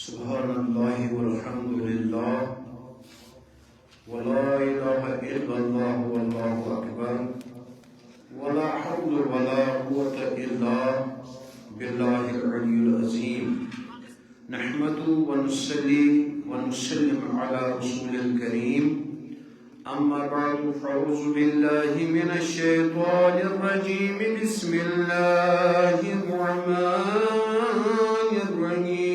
سبحان الله والحمد لله ولا إله إلا الله والله أكبر ولا حول ولا قوة إلا بالله العلي العظيم نحمد ونصلي ونسلم على رسول الكريم أما بعد فأعوذ بالله من الشيطان الرجيم بسم الله الرحمن الرحيم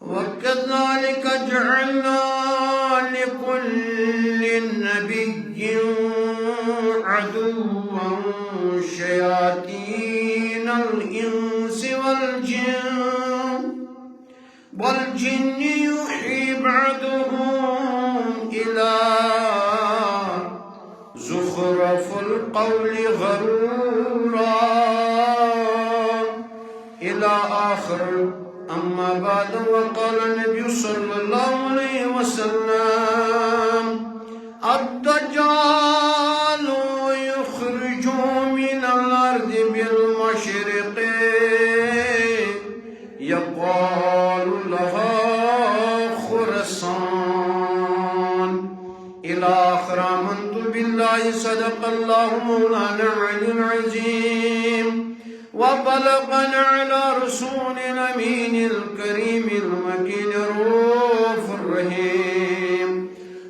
وكذلك جعلنا لكل نبي عدوا شياطين الإنس والجن يوحي بعضهم إلى زخرف القول غرورا إلى آخر. أما بعد وقال النبي صلى الله عليه وسلم الدجال يخرج من الأرض بالمشرق يقال لها خرسان إلى آخر. آمنت بالله صدق الله مولانا العلي العظيم وبلغنا على رسول الأمين الكريم المكين الرؤوف الرحيم.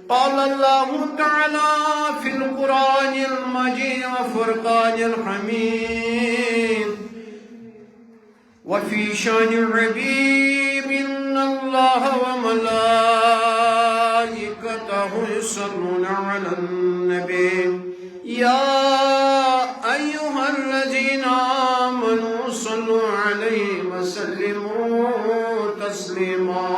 قال الله تعالى في القرآن المجيد وفرقان الحميد وفي شان الحبيب إن الله وملائكته يصلون على النبي يا أيها الذين آمنوا صلوا عليه وسلموا تسليما.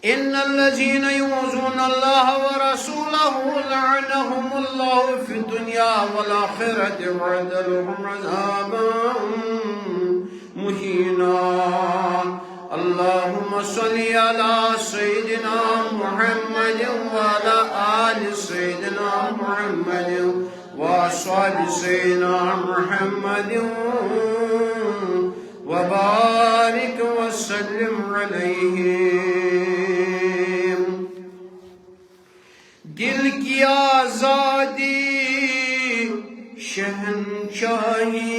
إن الذين يؤذون الله ورسوله لعنهم الله في الدنيا والآخرة وأعد لهم عذابا مهينا. اللهم صل على سيدنا محمد وعلى آل سيدنا محمد وأصحاب سيدنا محمد وبارك وسلم عليهم. دل کی آزادی شہنشاہی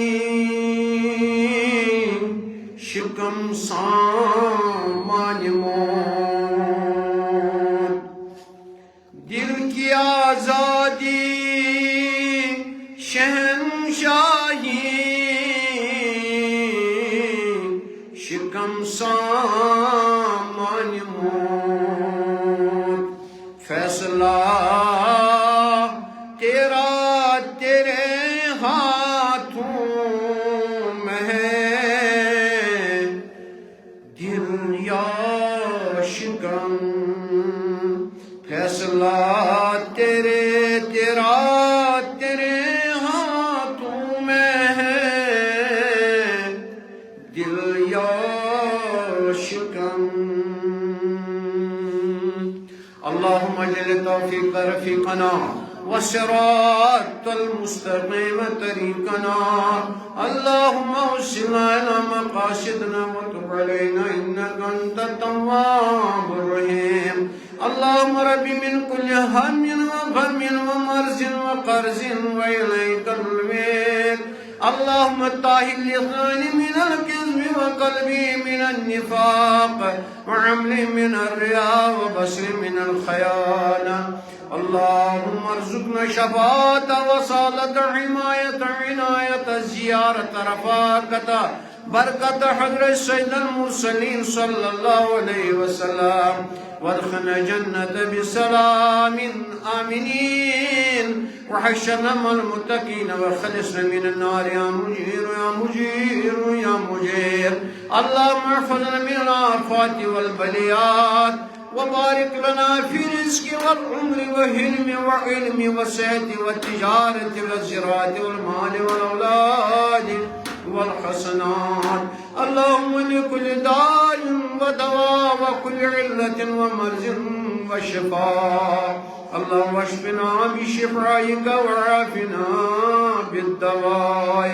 شکم سامان موت. دل کی آزادی شہنشاہی شکم سامان موت. فیصلہ تیرا تیرے ہاتھوں میں ہے دل یا شکم. فیصلہ تیرا تیرے ہاتھوں میں ہے دل یا شکم. اللهم اجعل التوفيق رفيقنا والصراط المستقيم طريقنا. اللهم وصلنا إلى مقاصدنا وتب علينا إنك أنت التواب الرحيم. اللهم رب من كل هم وغم ومرض وقرز وإليك الميل. اللهم طهر لساني من الكذب وقلبي من النفاق وعملي من الرياء وبصري من الخيانة. اللهم ارزقنا شفاعة وصالة حماية عناية زيارة رفاقة بركة حضرة سيد المرسلين صلى الله عليه وسلم وادخلنا جنة بسلام آمنين وحشرنا مع المتقين وخلصنا من النار يا مجير يا مجير يا مجير. اللهم احفظنا من الآفات والبليات وبارك لنا في رزق والعمر وحلم وعلم وصحة والتجارة والزراعة والمال والأولاد والحسنات. اللهم لكل داء ودواء وكل علة ومرض وشفاء. اللهم اشفنا بشفائك وعافنا بالدواء.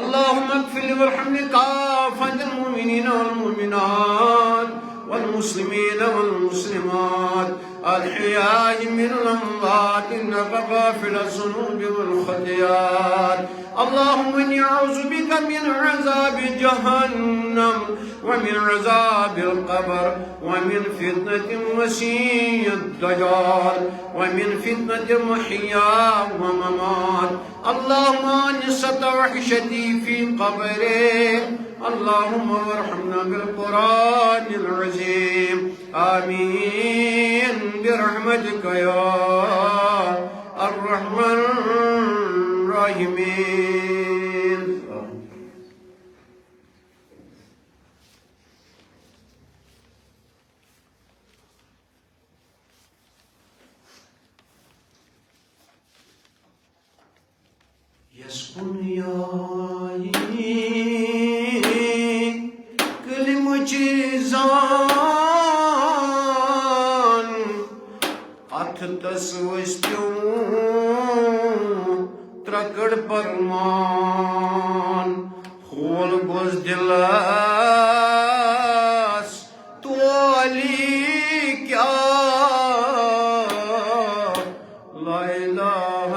اللهم اغفر لي وارحمني كافة المؤمنين والمؤمنات والمسلمين والمسلمات الحياء من الأموات إنك غافر الذنوب والخطيئات. اللهم إني أعوذ بك من عذاب جهنم ومن عذاب القبر ومن فتنة المسيح الدجال ومن فتنة المحيا والممات. اللهم أنست وحشتي في قبري. اللهم وارحمنا بالقرآن العظيم. آمين برحمتك يا الرحمن الراحمين. يسكن ياي كلمة جيزان أتتسوستو تركر برمان خول بوز دلاس توالي كيا لا إله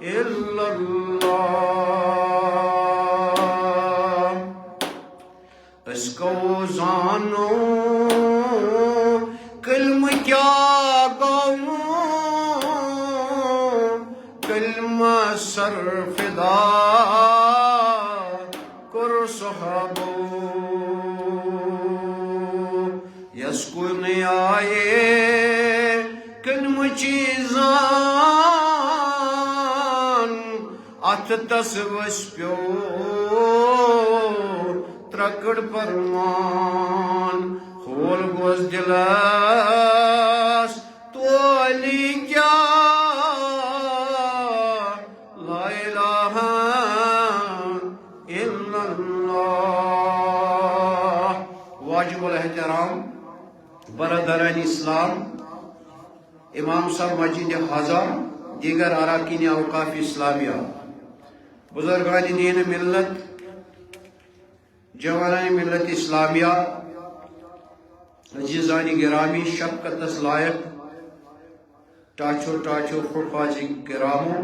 إلا الله. اسكو زانو كلمة كيا قوم كلمة سرفدا كر صحابو يسكن آيه كلمة چیزان اتتس وسپیو ترکڑ پرمان خول گوز دلاس تولی کیا لا الہ الا اللہ. واجب الاحترام برادران اسلام، امام صاحب مسجد حضا، دیگر اراکین اوقاف اسلامیہ، بزرگان دین ملت، جوانان ملت اسلامیہ، عزیزان گرامی، شفقتس لائق ٹاچو خفاج کرامو،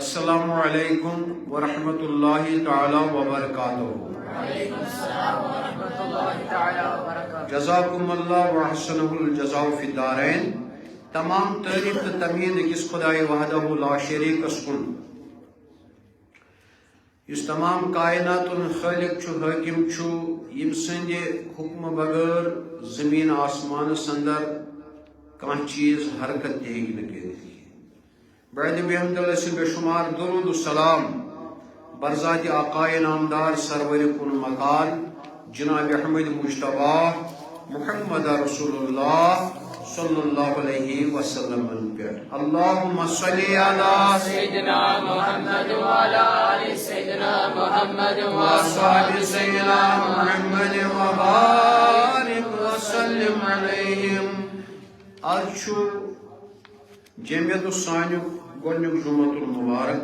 السلام علیکم ورحمۃ اللہ تعالی وبرکاتہ. جزاکم اللہ وحسنہ الجزاء فی الدارین. تمام تعریف تو تمید کس خدای وحدہ لا شریک کن اس تمام کائنات خالق چھو حاکم چھو یم سند حکم بغیر زمین آسمان اندر کان چیز حرکت دے گی. بعد بحمد اللہ سے بے شمار درود و سلام برذات آقائے نامدار سرور کن مقال جناب احمد مجتبی محمد رسول اللہ صلی اللہ علیہ وسلم. اللہم صلی علی سیدنا محمد وعلی آل سیدنا محمد وصحب سیدنا محمد وبارک وسلم علیہم. آج چھو جمعیت الثانی گونیک جمعۃ المبارک.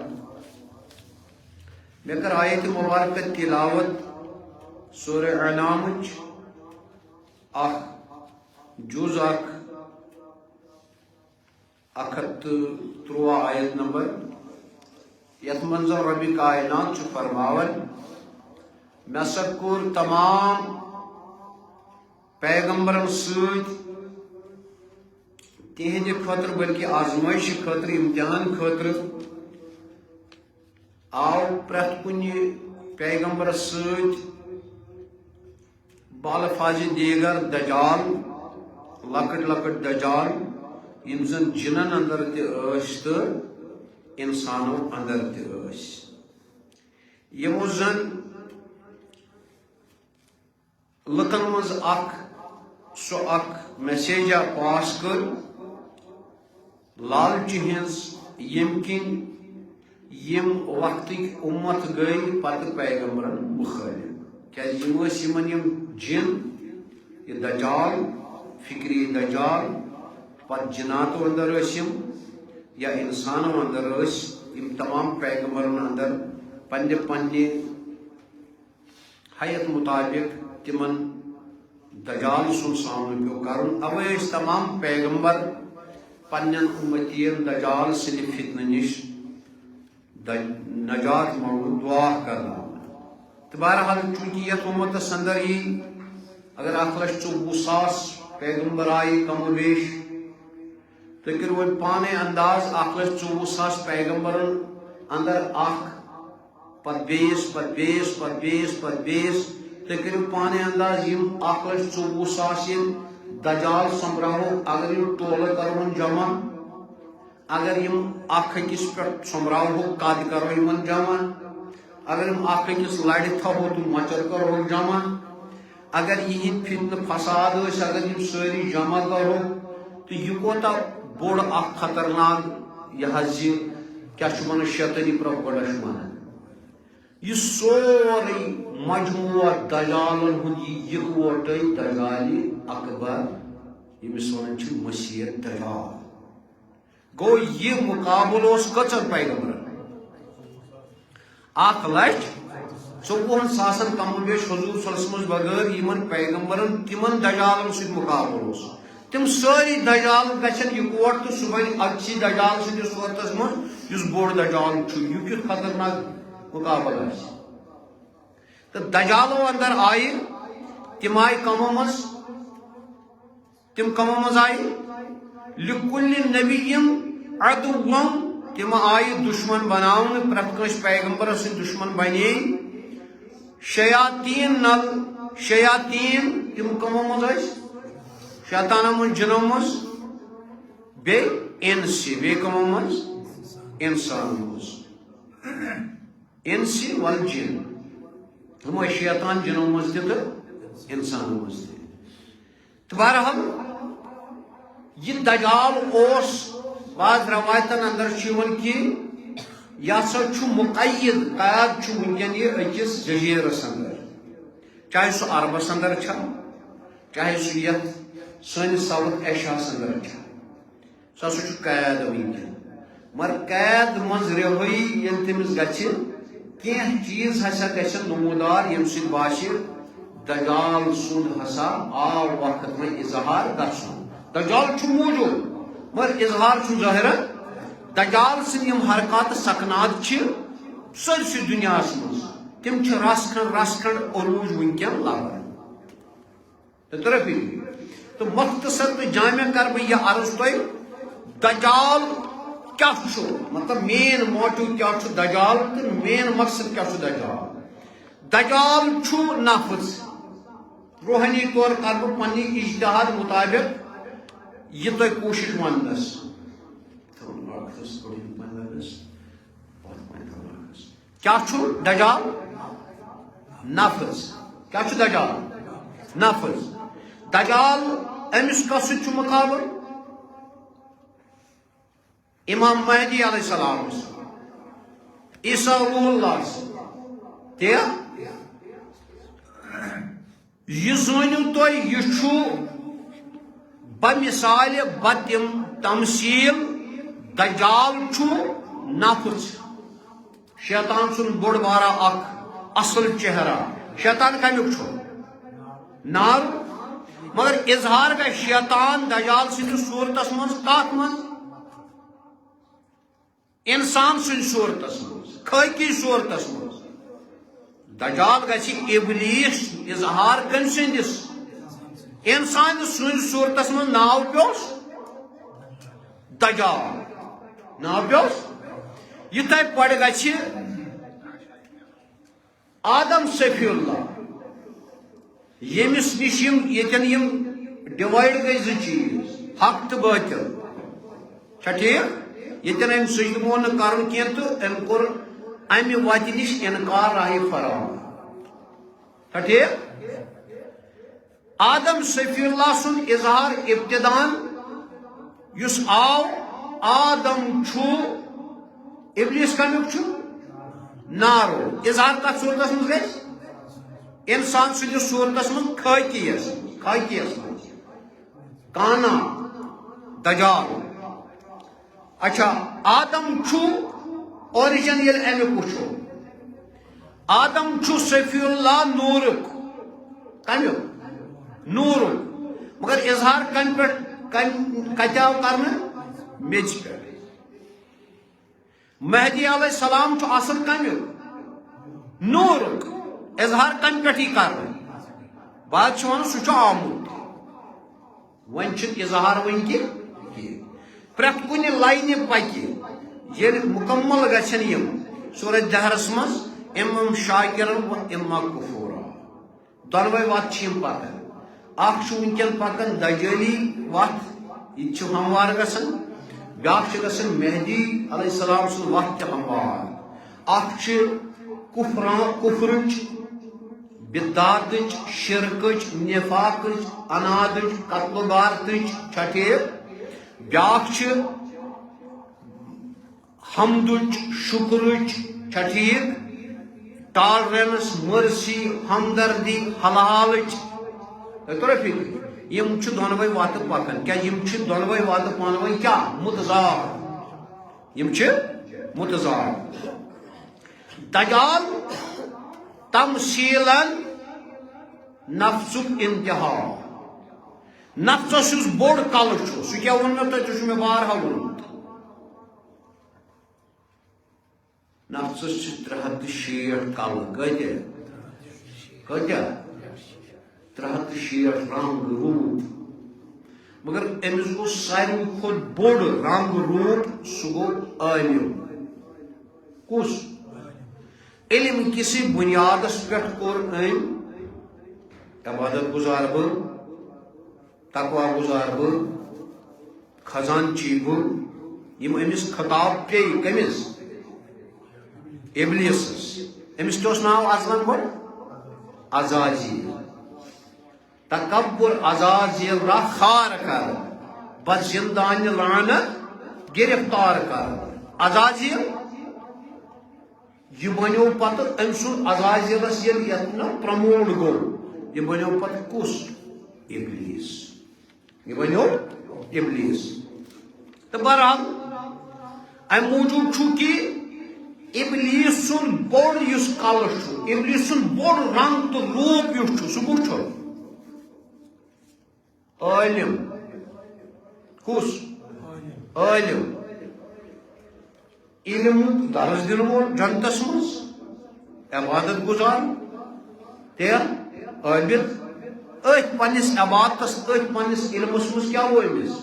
میں کر آیت مبارکہ تلاوت سورہ انعامچ اخ جز اخ 113 آیت نمبر یت منز ربی کائنات چھ فرماون میں سکور تمام پیغمبرن سۭتۍ تہندِ خٲطرٕ بلکہ آزمائش خٲطرٕ امتحان خٲطرٕ آو پرٛٮ۪تھ کُنہِ پیغمبرس سۭتۍ بالفاظ دیگر دجال لکٹ دجال یم زن جنن اندر تس تو انسانوں اندر تس یمو زن لکن مز سو میسیجا پاس کر لالچہ ہز یم کن یم وقت امت گئی پتہ پیغمبرن مخالف کیاز یمن یم جن یہ دجال فکری دجال پت جناتو اندر یم یا انسانوں اندر یم تمام پیغمبرن اندر پنہ پنہ حیت مطابق تمن دجال سن سامنے پیو کرن اوے تمام پیغمبر پنن امتین دجال سند فتنہ نش نجات مانگو دعا کرنا تو بہرحال چونکہ یت امتس اندر یہ اگر 1,24,000 پیغمبر آئی کم و بیش تو کرو پانے انداز 1,24,000 پیغمبرن اندر اخ پت بیس پت بیس پت بیس پت بیس تو کرو پانے انداز یم 1,24,000 دجال سمبراہو اگر یم ٹولہ کرون جمع اگر یم اخ أکس پہ سمبراہو قد کرو یمن جمع اگر یم اخ أکس لڑ تھو تو مچر کرو جمع اگر یہ فتنہ فساد اگر یم ساری جمع کرو تو یہ کوتا بوڑ اخ خطرناک یہ کیا ون شیطانی پروپگنڈا یہ سوری مجموعہ دجالن ہند یہ اکوٹے دجال اکبر یمس ونان مسیح دجال گو یہ مقابل کچن پیغمبر 1,24,000 کم و بیش حضور صلی اللہ علیہ وسلم بغیر یمن پیغمبرن تمن دجالن سۭتۍ مقابل تم ساری دجال گھن اکوٹ تو صبح اکسی دجال سندس صورتس من اس بوڑ دجال یہ کت خطرناک مقابل تو دجالو اندر آئی تم آئی کمو مز تم کمو مز آئی لکل نبی عدو تم آئی دشمن بناؤن پرت کس پیغمبر سن دشمن بنے شیاطین نل شیاطین تم کمو مز آئی شیطانہ من جنو مز بے انسی بے کمو مز انسان مز انسی والجن ہم شیطان جنو مز تو انسان مز تو بہرحال یہ دجال اس بعض روایتن اندر چون کہ یہ سا مقید قید ونکن یہ اکس جزیرس اندر چاہے سہ عربس اندر چھا چاہے سہ یت سنس ساؤتھ ایشیاس اندر چھا سہ ہسا قید ونکن مگر قید مز رہائی یل تمس گھِ کینٛہہ چیز ہسا گژھن نمودار یم سۭتۍ باسہِ دجال سُنٛد ہسا آو وقت میں اظہار گژھُن دجال چھُ موجود مگر اظہار چھُ ظٲہر دجال سٕنٛدۍ یم حرکات سکنات چھِ سٲرسٕے دُنیاہس منٛز تم چھِ رس کھنڈ عروج ونکٮ۪ن لبان تو مختصر تو جامع کر بہٕ یہِ عرض تۄہہِ دجال کیا چھُ مطلب مین موٹو کیا چھُ دجال تو مین مقصد کیا چھُ دجال دجال چھُ نفس روحانی طور کر بہٕ پننہِ اجتہاد مطابق یہ تۄہہِ کوشش وننس کیا چھُ دجال نفس کیا چھُ دجال نفس دجال امس کس سۭتۍ چھُ مقابل امام مہدی علیہ السلام عیسیٰ روح اللہ یہ زٲنِو تُہۍ یہ چھُ بمثال تمثیل دجال چھُ نفس شیطان سُنٛد بوٚڑ بارا اکھ اصل چہرہ شیطان کمیُک چھُ نار مگر اظہار گژھِ شیطان دجال سٕنٛدِس صوٗرتس منٛز کتھ منٛز انسان سٕنٛدِ صوٗرتس منٛز خٲکی صوٗرتس منٛز دجال گژھِ ابلیس اظہار کٔمۍ سٕنٛدِس انسان سٕنٛدِ صوٗرتس منٛز ناو پیوس دجال ناو پیوس یِتھے پٲٹھۍ گژھِ آدم صفی اللہ ییٚمِس نِش ییٚتٮ۪ن یِم ڈِوایڈ گٔے زٕ چیٖز حق تہٕ باطل چھا ٹھیٖک ییٚتٮ۪ن أمۍ سجدٕ مون نہٕ کرُن کینٛہہ تہٕ أمۍ کوٚر امہِ وتہِ نِش انکار راہہِ فراہم چھا ٹھیٖک آدم صفی اللہ سُنٛد اظہار ابتدان یُس آو آدم چھُ ابلیس کمیُک چھُ نارو اظہار کتھ صوٗرتس منٛز گژھِ انسان سٕنٛدِس صوٗرتس منٛز خٲکیس منٛز کانا دجال اچھا آدم چھُ اوریجن یل امیک وچھو آدم چھو صفی اللہ نورک کمیک نورک مگر اظہار کن پہ کتیاو کرنا میچ پہ مہدی علیہ السلام چھو اصل کمیک نورک اظہار کن پہ ہی کرنا بعد چھو ون سہ آمود ون چھ اظہار ون کی پریت کن لائن پکہ یل مکمل گھن یم سورہ دہرس مز امم شاکرن و اما کفورا دونوے وات یم پکان اخ ونکن پکان دجالی وات یہ ہموار گھن بیاکھ گھن مہدی علیہ السلام سن وت تہ ہموار اخ کفرچ بدعتچ شرکچ نفاقچ انادچ قتل و غارتچ ٹھیک بیاکھ حمدچ شکرچ ٹھیک ٹالرنس مرسی ہمدردی حلالچ ترہ فکر یم دونوے وات پکان کیا یم دونوے وات پانوے کیا متضاد یم متضاد دجال تمثیلا نفسک انتہا نفسس یس بوڑ کل سہ کیا ون تھی میں بارہا وونمت نفسس 360 کل کتیا 360 رنگ روپ مگر امس گو ساروی کھت بوڑ رنگ روپ سہ گو عالم کس علم کسی بنیادس پہ کور عبادت گزار بہ تقوا گزار بہ خزانچی بہ یم امس خطاب پے کمس ابلیسس امس کیا ناو اصلاً گو عزازیل تکبر عزازیل را خار کر بس زندان لعنت گرفتار کر عزازیل یہ بنو پتہ ام سن عزازیلس یل یتنا پرموٹ گو یہ بنو پتہ کس ابلیس یہ بنو ابلیس تو بہرحال ام موجود چھو کہ ابلیس سن بوڑ یس کل ابلیس سن بوڑ رنگ تو روپ یس سہ کس عالم کس عالم علم درس دن وول جنتس مز عبادت گزار عابد ات پنس عبادتس ات پنس علمس مز کیا امس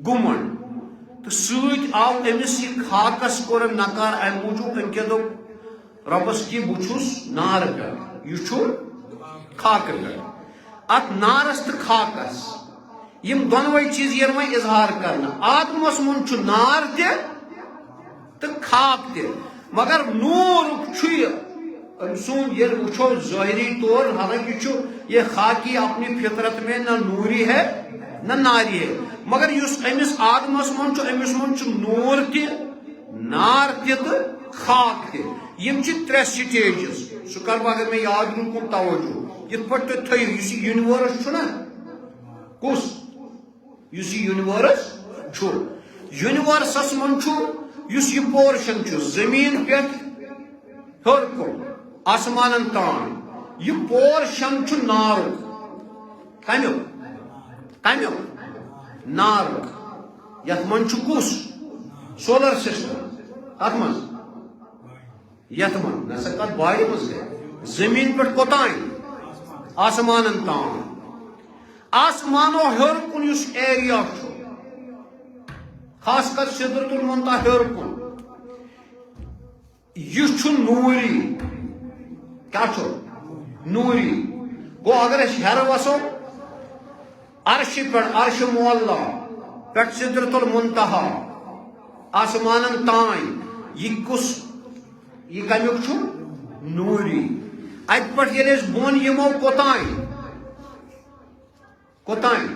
گمن تو ست آو امس یہ خاکس کور نکار ام موجود ام کیا دپ ربس کی بچھس نار پہ یہ خاک پہ ات نارس تو خاکس یم دونوے چیز یر وی اظہار کرنا آدمس من چھ نار تہ تو خاک تہ مگر نور سون یہ وچھو ظاہری طور حالانکہ یہ خاکی اپنی فطرت میں نہ نوری ہے نہ ناری ہے مگر اس امس آدمس من امس من نور تہ نار تہ تو خاک تہ یم ترے سٹیجز سہ کر اگر میں یاد رکن توجہ یہ پہ تھی تھو اس یونیورس نا کس اس یونیورس یونیورسس من اس یہ پورشن زمین پہ ہر کن آسمان تان یہ پورشن نارک کمیک نارک یت من کس سولر سسٹم ات من یت من نسا کت بارے مز گئے زمین پہ کوتان آسمان تان آسمانو ہر کن اس ایریا خاص کر سدرت المنتہا ہر کن یہ نوری کیا نوری گو اگر اس ہر وسو عرش پہ عرش مولا پہ سدرت المنتہا آسمان تان یہ کس یہ کمیک نوری ات پہ یل بون یمو کوتان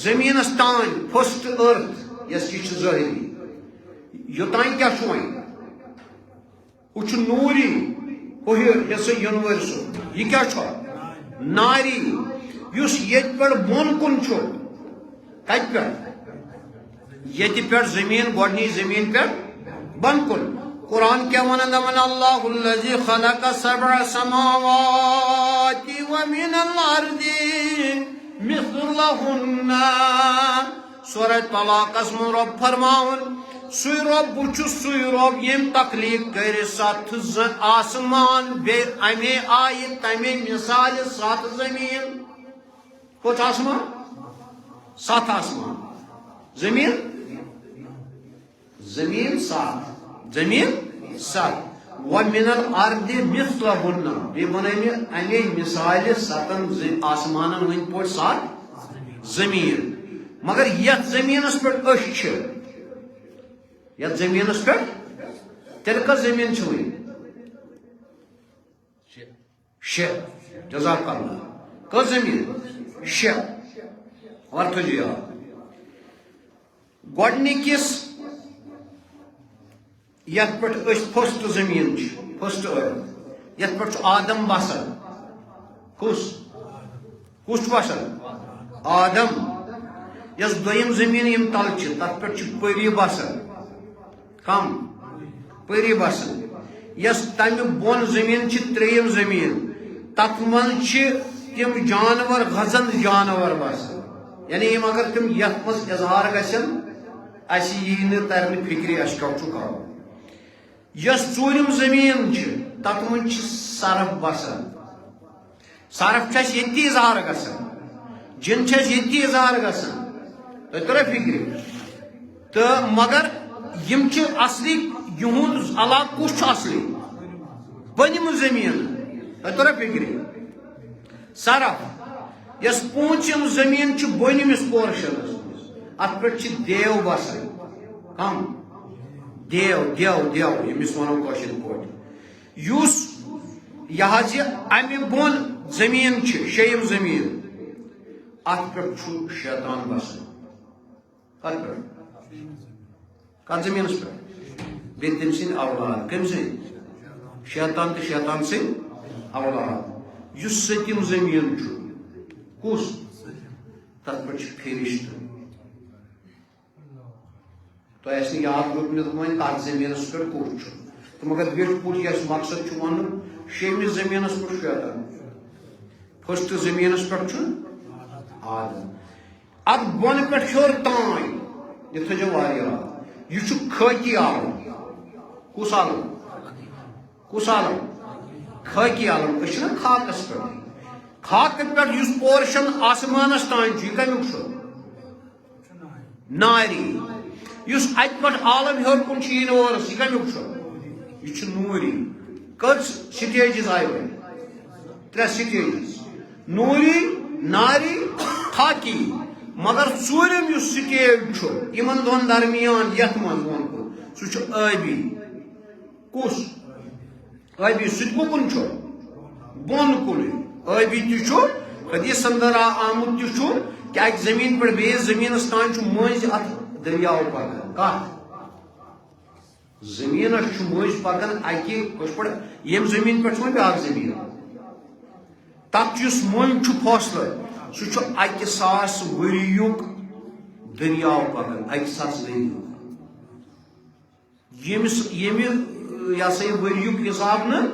زمینس تان فسٹ ارتھ یس یہ ظاہری یوتان کیا وہ نوری یہ یونیورس یہ کیا ناری اس یہ پہ بون کن کت پہ یہ پہ زمین گۄڈنی زمین پہ بنکل قرآن کیا ونن من اللہ الذی خلق سبع سماوات ومن الارض مثلہن سورہ طلاق اسم رب فرماون سوی رب بچو سوی رب یم تخلیق کر سات آسمان بے امی آئی تمی مثال سات زمین کچھ آسمان سات آسمان زمین سات زمین سات ومن الارض مثلہن بے بنائی امی مثال ساتن آسمانن ہن پوٹ سات زمین مگر یت زمینس پر اش یت زمینس پر تیل کا زمین چھوئی شے جزاک اللہ کا زمین شے اور تجھے گوڑنکس یت پر پھسٹ زمین پھسٹ یت پر آدم بسر کس بسر آدم یس دویم زمین یم تل تر پہ پری بسر کم پری بسر یس تمہ بون زمین تریم زمین تت من تم جانور غزند جانور بسر یعنی اگر تم یت مز اظہار گھن اس ترن فکری اس کت کرو یس ژورم زمین تت من سرف بسر سرف چھ یتی اظہار گھن جن چھ یتی اظہار گھن تر فکری تو مگر یم اصلی یہند علاقہ کس اصلی بنم زمین تر فکری سرف یس پونچم زمین بنمس پورشنس ات پہ دیو بسر کم دیو دیو دیو یمس ونو کاشر پہ اس یہ امہ بون زمین شیم زمین ات پہ شیطان بسر کت زمینس پہ بیٚیہِ تٔمۍ سٕنٛدۍ اولاد کٔمۍ سٕنٛدۍ شیطان تہٕ شیطان سٕنٛدۍ اولاد یُس سٔتِم زٔمیٖن چھُ کُس تتھ پٮ۪ٹھ چھِ فرشتہٕ تۄہہِ آسہِ نہٕ یاد روٗدمُت وۄنۍ تتھ زٔمیٖنس پٮ۪ٹھ کُس چھُ تہٕ مگر ویٹھ پوٗٹ یس مقصد چھُ ونُن شیٚمہِ زٔمیٖنس پٮ۪ٹھ شیطان فٔسٹ زٔمیٖنس پٮ۪ٹھ چھُ آدم اتھ بۄنہٕ پٮ۪ٹھ ہیوٚر تام یہ تھٲیزیو واریاہ یہ چھُ خٲکی عالم کُس عالم کُس عالم خٲکی عالم أسۍ چھِنہ خاکس پٮ۪ٹھ خاکہٕ پٮ۪ٹھ یُس پورشن آسمانس تام چھُ یہِ کمیُک چھُ ناری یُس اتہِ پٮ۪ٹھ عالم ہیوٚر کُن چھُ یونیورس یہِ کمیُک چھُ یہ چھُ نوٗری کٔژ سٹیجز آیہِ وۄنۍ 3 سٹیجز نوٗری ناری خاکی مگر ژوٗرِم یُس سٹیج چھُ یِمن دۄن درمیان یتھ منٛز ووٚنکُن سُہ چھُ ٲبی کُس ٲبی سُہ تہِ کُکُن چھُ بۄن کُنُے ٲبی تہِ چھُ حدیث اندر آمُت تہِ چھُ کہ اکہِ زمیٖن پٮ۪ٹھ بیٚیِس زمیٖنس تام چھُ مٔنٛزۍ اتھ دٔریاو پکان کتھ زمیٖنس چھُ مٔنٛزۍ پکان اکہِ کٔژ پٲٹھۍ ییٚمہِ زمیٖن پٮ۪ٹھ چھُ وۄنۍ بیٛاکھ زمیٖن تتھ یُس مٔنٛزۍ چھُ فٲصلہٕ سُہ چھُ 1,000 ؤرِیُک دٔریاو پکان 1,000 ؤرِیُک ییٚمہِ یہ سا یہ ؤرِیُک حساب نہٕ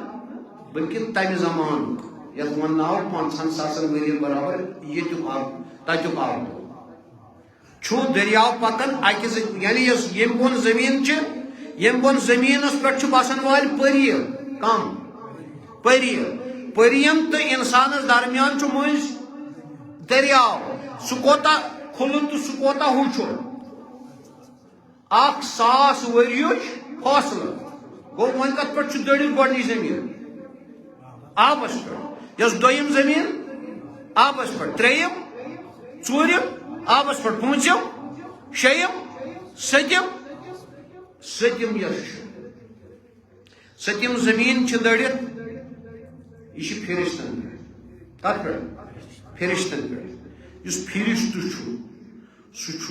بلکہ تمہِ زمانُک یتھ ونناو 50,000 ؤرین برابر ییٚتیُک آب تتیُک آب چھُ دٔریاو پکان اکہِ یعنی یۄس ییٚمہِ بۄن زمیٖن چھِ ییٚمہِ بۄن زمیٖنس پٮ۪ٹھ چھُ بسان وٲلۍ پری کم پرین تہٕ انسانس درمیان چھُ مٔنٛزۍ دریاو سُہ کوتاہ کھُلہٕ تہٕ سُہ کوتاہ ہُہ چھُ 1,000 ؤرِیُچ فٲصلہٕ گوٚو وۄنۍ کتھ پٮ۪ٹھ چھُ دٔڑِتھ گۄڈنِچ زمیٖن آبس پٮ۪ٹھ یۄس دوٚیِم زمیٖن آبس پٮ۪ٹھ ترٛیٚیِم ژوٗرِم آبس پٮ۪ٹھ پوٗنٛژِم شیٚیِم سٔتِم یۄس چھِ سٔتِم زمیٖن چھِ دٔڑِتھ یہ چھِ فرشتن پٮ۪ٹھ کتھ پٮ۪ٹھ فرشتن پٮ۪ٹھ یُس فرشتہٕ چھُ سُہ چھُ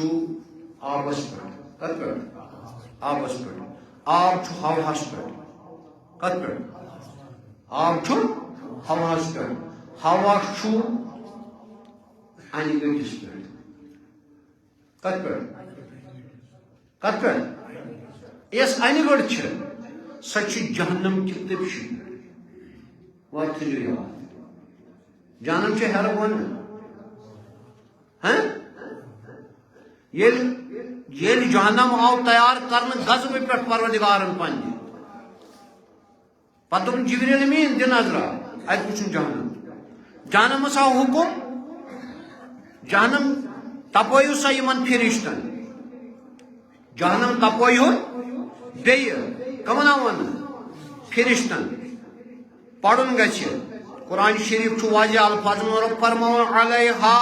آبس پٮ۪ٹھ کتھ پٮ۪ٹھ آبس پٮ۪ٹھ آب چھُ ہوہس پٮ۪ٹھ کتھ پٮ۪ٹھ آب چھُ ہوہس پٮ۪ٹھ ہوا چھُ انہِ گٔٹِس پٮ۪ٹھ کتھ پٮ۪ٹھ اس انہ گڑ سہ جہنم کی تپش وات جہنم ہر بن یل جہنم آو تیار کرنے غضب پہ پروردگارن پن پتہ جبریل امین دِ نظرہ ات وچھن جہنم جہنمس آو حکم جہنم تپویو سا یمن فرشتن جہنم تپویو بیٚیہِ کمن آون فرشتن پڑھن گژھِ قرآن شریف چھُ واضح الفاظ رب فرماو علیہا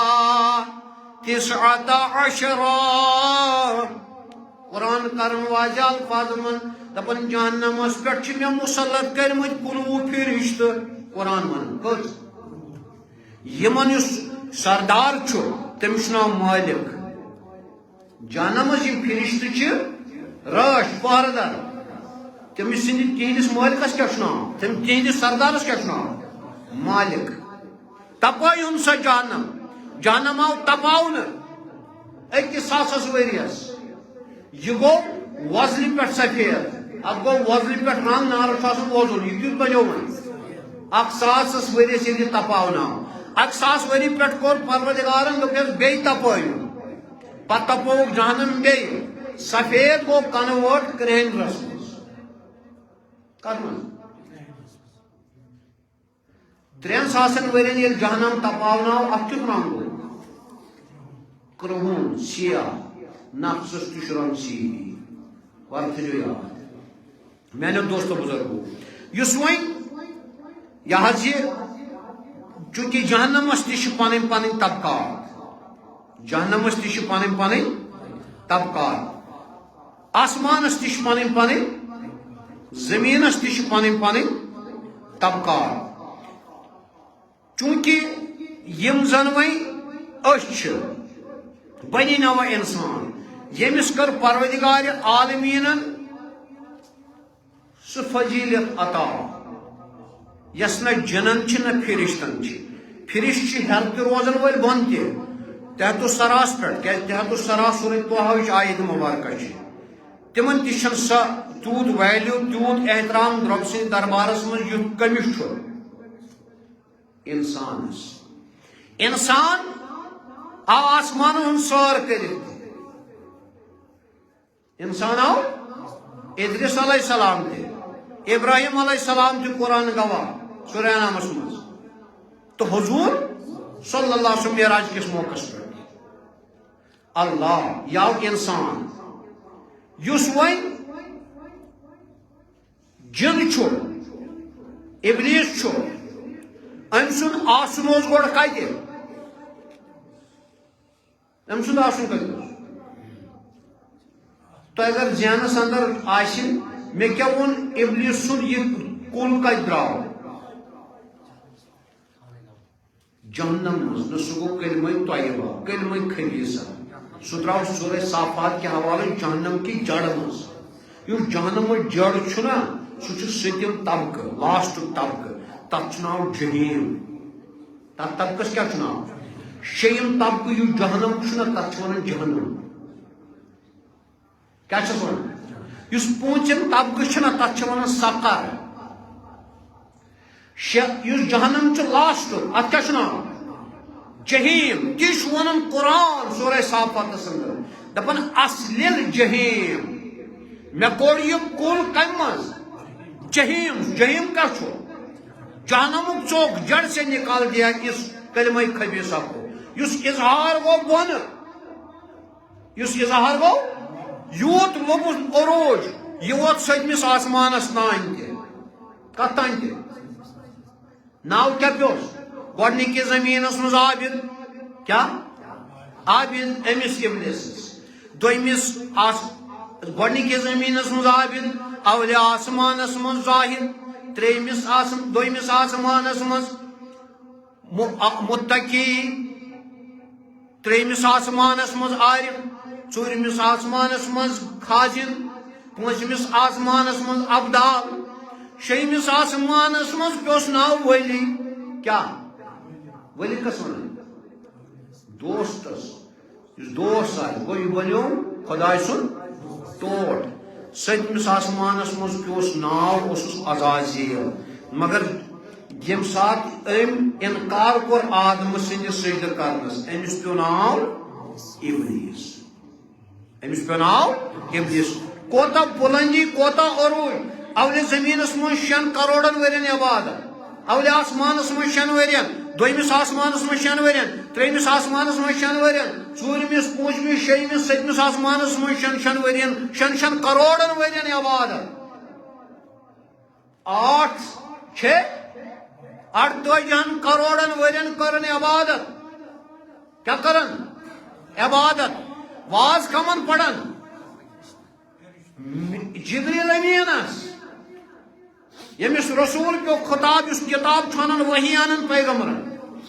تسعۃ عشر قرآن کرن واضح الفاظ من دپن جہنمس پہ مے مسلط کرمت 19 فرشت قرآن من کٔژ یمن یس سردار چھُ تٔمِس چھُ ناو مالک جہنمس یم فرشت چھ رٲچھ پہردار تٔمِس سٕنٛدِ تِہنٛدِس مالکس کیٛاہ چھُ ناو تِہنٛدِس سردارس کیٛاہ چھُ ناو مالک تپٲیُن سۄ جہنم جہنم آو تپاونہٕ أکِس ساسس ؤرِیس یہ گو وزلہِ پٮ۪ٹھ سفید اتھ گو وزلہِ پٮ۪ٹھ رنگ نارٕ چھُ آسان وۄزُل یہ کیُتھ بنیو وۄنۍ 1,000 ؤرِیس ییٚلہِ یہِ تپاونہٕ آو 1,000 ؤری پٮ۪ٹھ کوٚر پروردگارن دوٚپنس بیٚیہِ تپٲیِو پتہٕ تپووُکھ جہنم بیٚیہِ سفید گو کنوٲٹ کرٛہنِس منٛز کتھ منٛز 3,000 ؤرین ییٚلہِ جہنم تپاونہٕ آو اتھ کیُتھ رنگ گوٚو کرٛہُن سیاہ نفسس تہِ چھُ رنگ سیٖہی وۄنۍ تھٲیِو یاد میانیو دوستو بزرگو یُس وۄنۍ یہِ حظ یہِ چونکہ جہنمس تہِ چھِ پنٕنۍ پنٕنۍ طبقات جہنمس تہِ چھِ پنٕنۍ پنٕنۍ طبقات آسمانس تہِ چھِ پنٕنۍ پنٕنۍ زمینس تہِ چھِ پنٕنۍ پنٕنۍ طبقات چونکہ یم زن وۄنۍ أسۍ چھِ بنی نوع انسان ییٚمِس کٔر پروردگار عالمیٖنن سُہ فضیلت عطا یس نہ جنن چھ نہ فرشتن چھ فرشت چھ ہر تہ روزن ول بن تہ تحت السراس پہ تحت السراس سورہ طہ آیت مبارکہ چھ تمن تہ چھن سا تیوت ویلیو تیوت احترام رب سٕنٛدِ دربارس منٛز یُتھ کٔمِس چھُ انسانس انسان آو آسمان ہُنٛد سٲر کٔرِتھ انسان آو ادریس علیہ السلام تہ ابراہیم علیہ السلام تہ قرآن گواہ سورہ انعامس مز تو حضور صلی اللہ علیہ وسلم معراج کس موقع پہ اللہ یاو انسان یس وۄنۍ جن چھُ ابلیس چھُ أمۍ سُنٛد آسُن اوس گۄڈٕ کتہِ أمۍ سُنٛد آسُن کتہِ اوس تۄہہِ اگر ذہنس اندر آسہِ مےٚ کیٛاہ ووٚن ابلیس سُنٛد یہِ کُل کتہِ درٛاو جہنم منٛز نہ سُہ گوٚو کلمہ طیبہ کلمہ خبیثہ سُہ درٛاو سورہ صافات کہِ حوالہٕ جہنم کی جڑ منٛز یُس جہنمٕچ جڑ چھُنا سُہ چھُ سٔتِم طبقہٕ لاسٹُک طبقہٕ تتھ چھُ ناو جہیٖم تتھ طبقس کیٛاہ چھُ ناو شیٚیِم طبقہٕ یُس جہنم چھُنا تتھ چھِ ونان جہنم کیٛاہ چھِس ونان یُس پوٗنٛژِم طبقہٕ چھُنا تتھ چھِ ونان سقر یُس جہنم چھُ لاسٹُک اتھ کیٛاہ چھُ ناو جہیٖم تہِ چھُ ونان قرآن سورہ صافاتس اندر دپان اصلِل جہیٖم مےٚ کوٚر یہِ کُل کمہِ منٛز جہیٖم جہیٖم کیٛاہ چھُ جہنمُک ژوٚک جڑ سے نکال دیا اس کلمہ خبیثہ کو یُس اظہار گوٚو بۄنہٕ یُس اظہار گوٚو یوٗت لوٚبُس عروج یہِ ووت 7مِس آسمانس تانۍ تہِ کتھ تانۍ تہِ ناو کیٛاہ پیوٚس گۄڈنِکِس زمیٖنس منٛز عابد کیٛاہ عابد أمِس ابلیسس دوٚیمِس گۄڈنِکِس زمیٖنس منٛز عابد اولہِ آسمانس منٛز زاہد دوٚیمِس آسمانس منٛز متقی ترٛیٚیمِس آسمانس منٛز عارف ژوٗرمِس آسمانس منٛز خازن پوٗنٛژمِس آسمانس منٛز ابدال شیٚیمِس آسمانس منٛز پیوٚس ناو ولی کیٛاہ ولی کس ونان دوستس یُس دوست آسہِ گوٚو یہِ بنیو خۄداے سُنٛد ٹوٹھ سٔتمِس آسمانس منٛز پیوس ناو اوسُس عزازیل مگر یم سات انکار کور آدم سندس سجدہ کرنس امس پیو ناو ابلیس امس پیو ناو ابلیس کوتا بلندی کوتا عروج اولے زمینس من 6 کروڑن ورین عبادت اولے آسمانس من 6 ورین دویمس آسمانس من 6 ورین تریمس آسمانس من 6 ورین ژوٗرمس پوٗنٛژمس شیٚیمس سٔتمس آسمانس من 6 ورین 6 کروڑن ورین عبادت 48 کروڑن ورین کرن عبادت کیا کرن عبادت واز کمن پڑھن جبریل امینس یمس رسول پیو خطاب اس کتاب چھانن وحی آنن پیغمبرن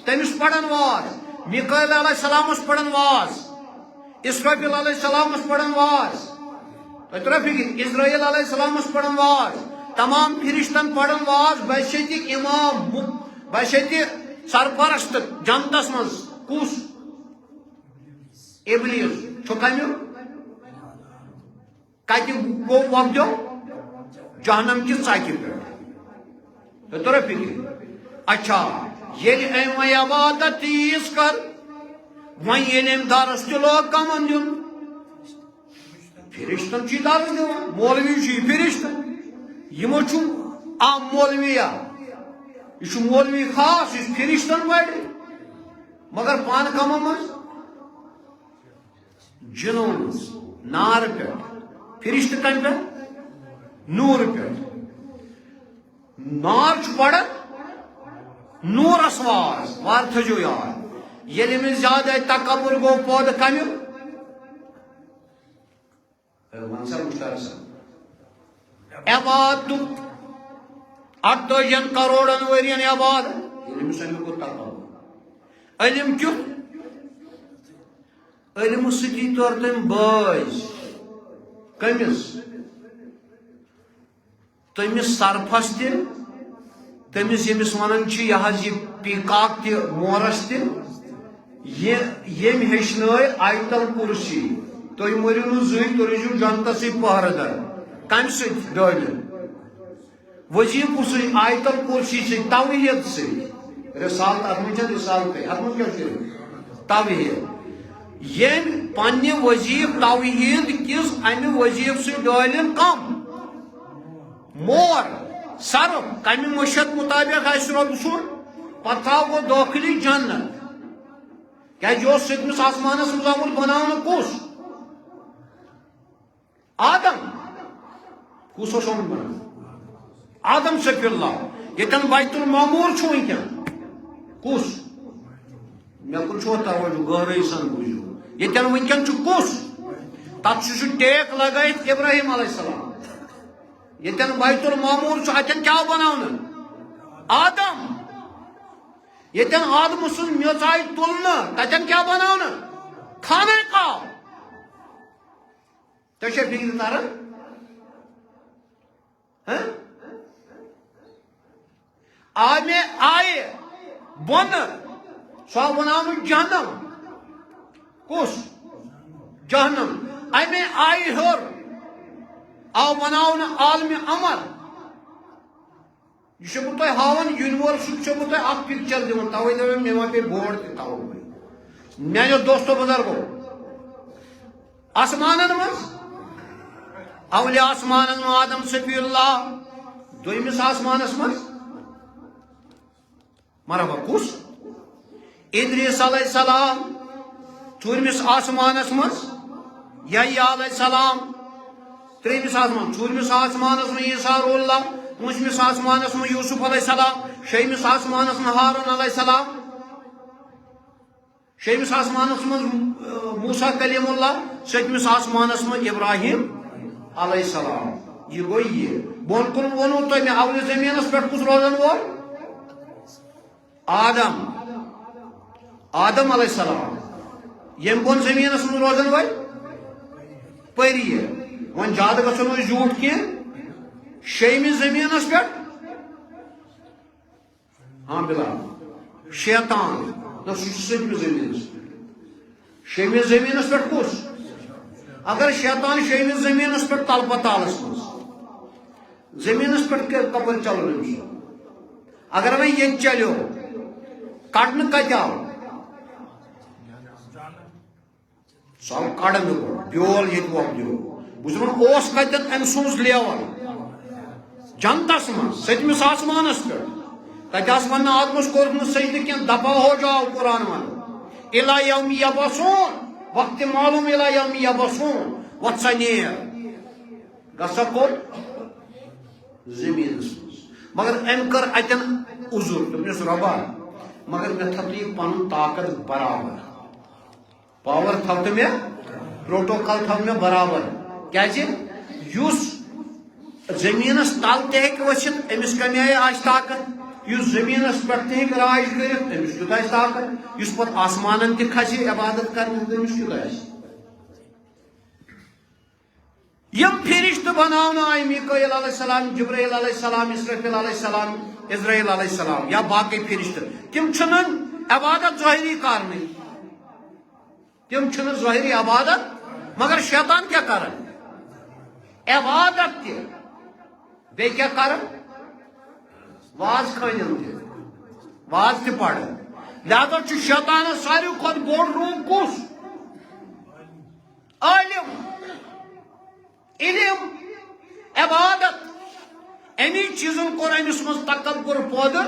تمس پڑھن واز میکائیل علیہ السلام پڑھن واز اسرافیل علیہ السلام پڑھن واز اسرائیل علیہ السلام پڑھن واز تمام فرشتن پڑھن واز بشیت امام بشیت سرپرست جنتس مز کس ابلیس چھو کمیو کتی گو وقتو جہنم کی ژاکہ پہ تو فکر اچھا یل ام عبادت تیز کر وی یل ام درس تہ لوگ کمن دن فرشتن چھ درس دان مولوی چھ فرشت یمو چھ عام مولویا یہ مولوی خاص یہ فرشتن پڑھ مگر پان کم مز جنون نار پہ فرشت کم پہ نور پہ نار پڑھن نور اسواز وار تھجو یار یل میں زیادہ تکبر گو پود کمیو عبادت 48 کروڑن ورین عبادت علم سمی کو تکبر علم کیوں علم سکی طور تم باز کمس تمس سرفس تمس یمس ونان یہ پیکاک تہ مورس تم ہچن آیت الکرسی تھی مرو نا زن تھی روزو جنتس پہرہ در کم سل وظیف سی آیت الکرسی سی توحید سی رسالت ات من رسالت ات من کیا توحید یم پنہ وظیف توحید کس امہ وظیف سی ڈالن کم مور صرف کمی مشت مطابق آس رب سن پتہ وہ داخلی جنت کیا جو ستمس آسمانس مز آمت بناؤن کس آدم کس آمت بنا آدم صفی اللہ یتن بیت المعمور چھ ونکن کس مے کن چھو توجہ گہرائی سان بوزو یتن ونکن کس تک ٹیک لگائت ابراہیم علیہ السلام یتن بیت المعمور اتن کیا بناؤن آدم یتن آدم سن میچ آئی تلنا تتن کیا بناؤن کھانے کا تو فکر تران آمے آئے بن سو بناؤن جہنم کس جہنم امے آئی ہر آو بناؤن عالم عمل یہ بہ ہاون یونیورسٹی بہ اخ پکچر دن توے دے مے ما پہ بورڈ تہ تو میانو دوستو بزرگو آسمانن مز اولی آسمانن مز آدم صفی اللہ دویمس آسمانس مز مرحبا کس ادریس علیہ السلام ژوٗرمِس آسمانس مز یحییٰ علیہ السلام تریمس آسمان ژوٗرمِس آسمانس مز عیسیٰ روح اللہ پانٛژمِس آسمانس مز یوسف علیہ السلام شیٚیمِس آسمانس مز ہارون علیہ السلام شیٚیمِس آسمانس مز موسیٰ کلیم اللہ سٔتمِس آسمانس مز ابراہیم علیہ السلام یہ گو یہ بون کن ونو تۄہہِ مےٚ اولہِ زمینس پٮ۪ٹھ کُس روزن وول آدم آدم علیہ السلام یم بون زمینس مز روزن وول پری ون زیادہ گژھو نہٕ جھوٗٹ کینٛہہ شیٚیمِس زمینس پٮ۪ٹھ ہاں بِلال شیطان نہ سُہ چھُ سٔتمِس زمینس پٮ۪ٹھ شیٚیمِس زمینس پٮ۪ٹھ کُس اگر شیطان شیوی زمینس پہ تل پتالس مز زمینس پہ کپر چلو اگر وی یہ چلو کڑن کت آو سو کڑن بیول یہ وپدو بہت اس کتن ام سوز لیول جنتس من ستمس آسمانس پہ تتس ون آدمس کورت سجدہ کی دپا ہو جاؤ قرآن ون الا یوم یبسون وقت معلوم الا یوم یبسون وت سا نیر گسا کور زمینس مگر ام کر اتن عذر دپنس ربا مگر مے تھو تو پن طاقت برابر پاور تھو تو مے پروٹوکال تھو مے برابر کیازِ یس زمینس تل تہ ورتھ امس کم آئی آج طاقت اس زمینس پہ تہ راج کرت امس کت آس طاقت اس پتہ آسمان تہ کھسہ عبادت کرنے تمس کت آس یم فرشتہ بناؤن آئی میکائیل علیہ السلام جبرائیل علیہ السلام اسرافیل علیہ السلام اسرائیل علیہ السلام یا باقی فرشتہ تم چھنن عبادت ظاہری کرنے تم چھنن ظاہری عبادت مگر شیطان کیا کرن عبادت تہ بے کیا کرن واز کھانن تہ واز تہ پڑھن لہذا چھ شیطان ساروی کھت بوڑ روم کس عالم علم عبادت امی چیزن کور امس مز تکبر پودہ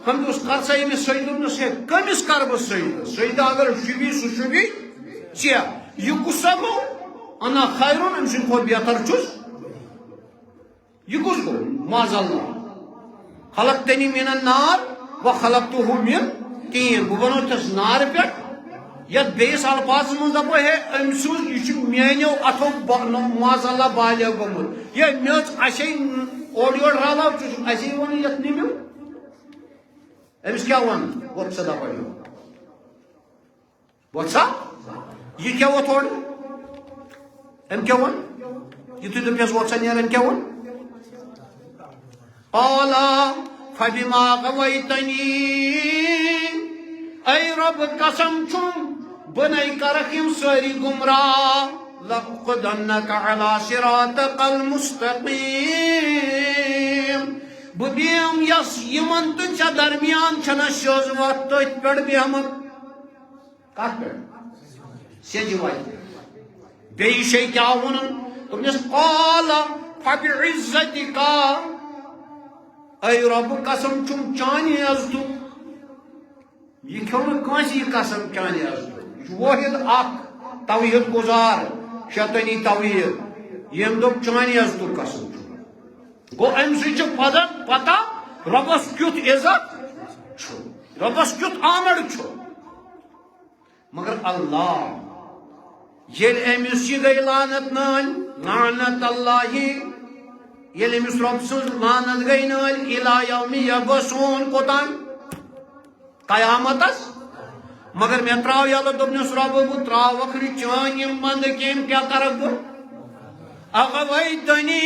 ہم اس کر سا امس سجدہ سے کمس کر بہ سجدہ سجدہ اگر شبی سہ شبی ٹھیک یہ کسا گو انا خیرون ام سن کھت بہتر چھس یہ کس گو معاذ اللہ خلقتنی من النار و خلقتہ من طین بہ بنو تس نار پہ یت بیس الفاظ من دپو ہے ام سوز یہ میانو اتھو معاذ اللہ بالغ گومت یہ میچ اسی اور یور رالاو اسی ون یت نمیو امس کیا ون وقت صدا پڑھو وقت یہ کیا وہ تھوڑ ام کیا ون یہ تو دپیس وقت نیر ام کیا ون قال فبما غويتني اے رب قسم چھم بنائی کرکیم ساری گمراہ لَأُقْدَنَّكَ عَلَى صِرَاطِكَ الْمُسْتَقِيمِ ببیم یس یمن تو چا درمیان چھنا شوز وقت تو ات پڑ بیہمت کات پڑ سیجی وائی بیئی شئی کیا ونن تمہیں قال فَبِعِزَّتِكَ اے رب قسم چھم چانی ازدو یہ کیوں نہ کانسی قسم چانی ازدو واحد اک توحید گزار شیطانی توحید یم دو چانی ازدو قسم گو ام سی پتہ ربس کیت عزت ربس کیت آمد مگر اللہ یل امس یہ گئی لعنت نال لعنت اللہ یل امس رب سن لعنت گئی نال الى یوم یبسون کوتان قیامتس مگر میں تراو یالو دبنس رب بو تراو وکھری چان یم مند کیم کیا کرک بو اغویتنی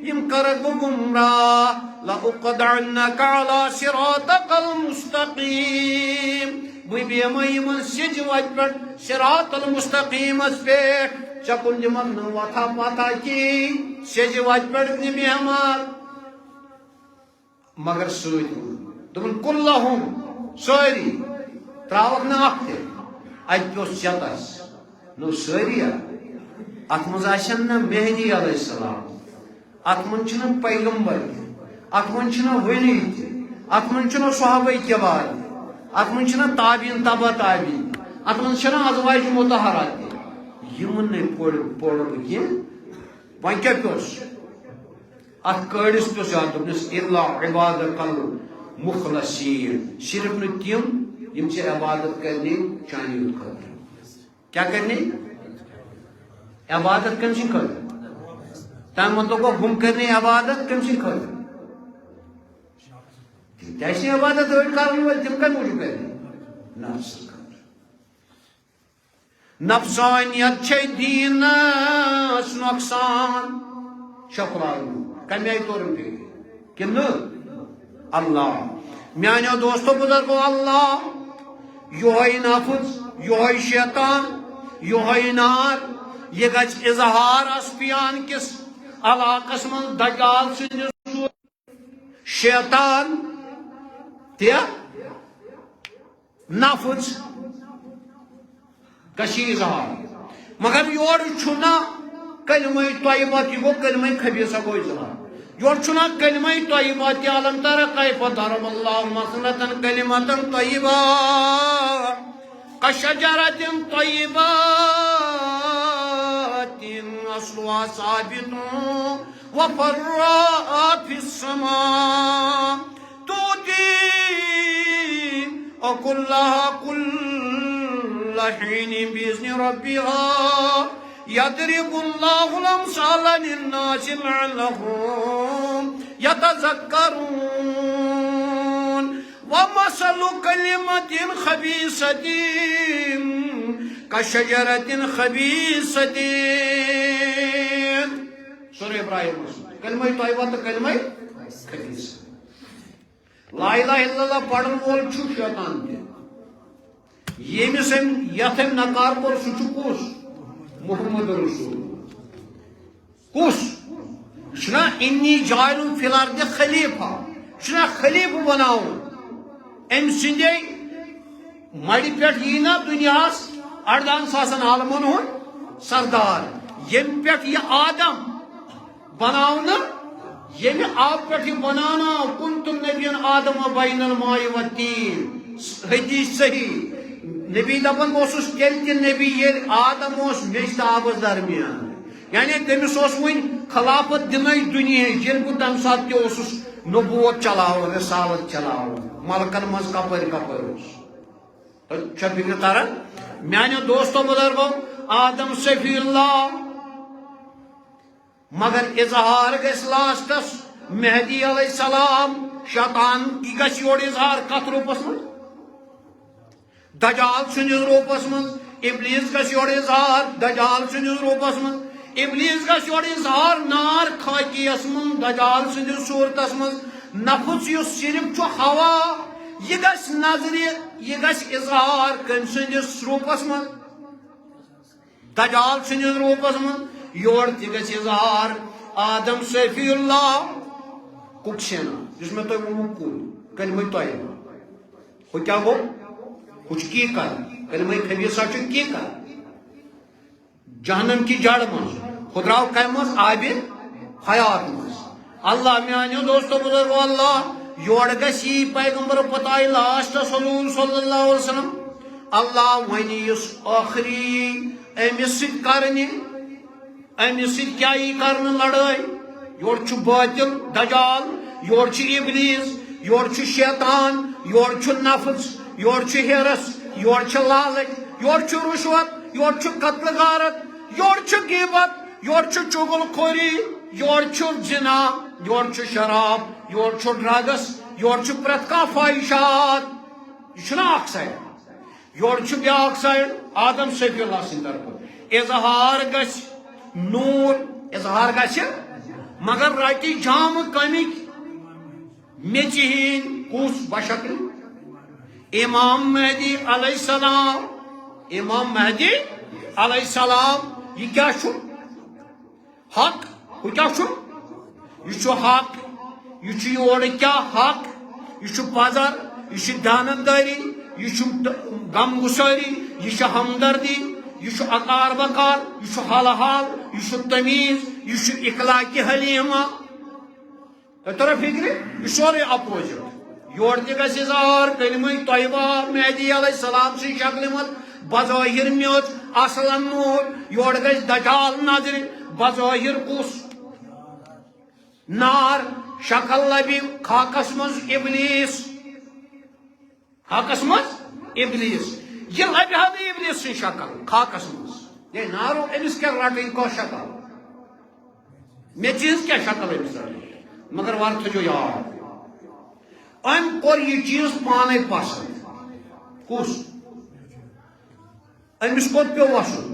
یم کرک بو گمراہ لأقدعنک علی صراطک المستقیم بی بیمائی من سج وج پر صراط المستقیم اس پیٹ چکن جمن وطا پاتا کی سج وج پر نبی ہمار مگر سوئی دبن کلہم سوری تراوک نہ اختے اج پیوس چتس نو سوری ات مز آشن نہ مہدی علیہ السلام ات من چھن پیغمبر ات من چھن ولی ات من چھن صحابہ کبار ات من چھن تابعین تبع تابعین ات من چھن ازواج مطہرات یمن نے پڑھ کی وان کیا پیوس ات کڑس پیوس یاد دبنس الا عبادک المخلصین صرف نہ تم یم سے عبادت کرنی چانی خاطر کیا کرنی عبادت کم سی خاطر تم مطلب ہم کرنی عبادت کم سی خاطر جیسے عبادت ہوئی کرنے والے تم کم موجود کرنی نفس خاطر نفسانیت چھے دینس نقصان شکران کمی آئی طور پہ کن اللہ میانیو دوستو بزرگو اللہ یوہی نفس یوہی شیطان یوہی نار یہ گژھِ اظہار اسپیان کس علاقس من دجال سندس شیطان تہ نفذ گژھِ اظہار مگر یور چھُنہ کلمہ طیبہ تہ گو کلمہ خبیثہ گو اظہار یور چھُنہ کلمہ طیبہ تہ علم ترى کیف ضرب اللہ مثلة کلمة طیبہ كشجرة طيبة أصلها ثابت وفرعها في السماء تؤتي أكلها كل حين بإذن ربها يضرب الله الأمثال للناس لعلهم يتذكرون ومثل كلمة خبيثة كشجرة خبيثة سورة إبراهيم كلمة طيبة كلمة خبيثة لا إله إلا الله پڑھن وول چھُ شیطان تہِ ییٚمِس یتھ أمۍ نکار کوٚر سُہ چھُ کُس محمد رسول کُس چھُنا إني جاعل في الأرض خلیفہ چھُنا خلیفہ بناوُن أمۍ سٕنٛدے مڑِ پٮ۪ٹھ یی نا دُنیاہس 18,000 عالمن ہُنٛد سردار ییٚمہِ پٮ۪ٹھ یہِ آدم بناونہٕ ییٚمہِ آبہٕ پٮ۪ٹھ یہِ بناونہٕ آو کُنتُم نبیَن آدم بین الماء والطین حدیث صحیح نبی دپان اوسُس تیٚلہِ تہِ نبی ییٚلہِ آدم اوس میٚژِ تہٕ آبس درمیان یعنی تٔمِس اوس وٕنہِ خلافت دِنٕے دُنیہٕچ ییٚلہِ بہٕ تمہِ ساتہٕ تہِ اوسُس نبوت چلاوان رسالت چلاوان ملکن مز کپر کپر چھا فکر تران میانو دوستو بزرگو آدم صفی اللہ مگر اظہار گژھِ لاسٹس مہدی علیہ السلام شیطان کی گژھِ یور اظہار کتھ روپس من دجال سندس روپس من ابلیس گژھِ یور اظہار دجال سندس روپس من ابلیس گژھِ یور اظہار نار خاکیس من دجال سندس صورتس من نفس یُس صرف چھُ ہوا یہ گژھِ نظرِ یہ گژھِ اظہار کٔمۍ سٕنٛدِس روٗپس منٛز دجال سٕنٛدِس روٗپس منٛز یور تہِ گژھِ اظہار آدم صفی اللہ کُکشینا یُس مےٚ تۄہہِ ووٚنوُ کُل کلمہ طیبہ ہُہ کیٛاہ گوٚو ہُہ چھُ کیٖکر کلمہ خبیثہ چھُ کیٖکر جہنم کی جڑ منٛز ہُہ درٛاو کمہِ منٛز آبِ حیات منٛز اللہ میانیو دوستو بزرگو اللہ یور گژھِ یی پیغمبر پتہ آیہِ لاسٹس حضور صلی اللہ علیہ وسلم اللہ وَنہِ یُس ٲخری أمِس سۭتۍ کرنہِ أمِس سۭتۍ کیٛاہ یی کرنہٕ لڑٲے یور چھُ باطل دجال یور چھُ ابلیس یور چھُ شیطان یور چھُ نفس یور چھُ ہرس یور چھُ لالچ یور چھُ رشوت یور چھُ قتل غارت یور چھُ غیبت یور چھُ چغل خوری یور چھُ زنا یور چھُ شراب یور چھُ ڈرگس یور چھُ پرٛٮ۪تھ کانٛہہ فٲحِشات یہِ چھُنہ اکھ سایڈ یور چھُ بیٛاکھ سایڈ آدم صفی اللہ سٕنٛدِ طرفہٕ اظہار گژھِ نوٗر اظہار گژھِ مگر رٹہِ جامہٕ کمِکۍ میٚژِ ہِنٛدۍ کُس بشکل امام مہدی علیہ السلام امام مہدی علیہ السلام یہ کیا چھُ حق ہُہ کیا چھُ یہ چھُ حق یہ چھُ یورٕ کیا حق یہ چھُ پزر یہ چھُ دیانتدٲری یہ چھُ غم گسٲری یہ چھُ ہمدردی یہ چھُ اکار بکار یہ چھُ حالہ حال یہ چھُ تمیز یہ چھُ اخلاقِ حلیمہ تۄہہِ ترو فکرِ یہ سورُے اپوزٹ یور تہِ گژھِ اظہار کلمہ طیبہ مہدی علیہ السلام سٕنٛدِ شکلہِ منٛز بظٲہر میٚژ اصلاً نوٗر یور گژھِ دجال نظرِ بظٲہر کُس نار شکل لبہِ خاکس منٛز ابلیس خاکس منٛز ابلیس یہ لبہِ ہا نہٕ ابلیس سٕنٛز شکل خاکس منٛز ہے نارو أمِس کیٛاہ رٹٕنۍ کۄس شکل میٚژِ ہٕنٛز کیٛاہ شکل أمِس رٹٕنۍ مگر وارٕ تھٲیزیو یاد أمۍ کوٚر یہِ چیٖز پانے پسنٛد کُس أمِس کوٚت پیوٚو وسُن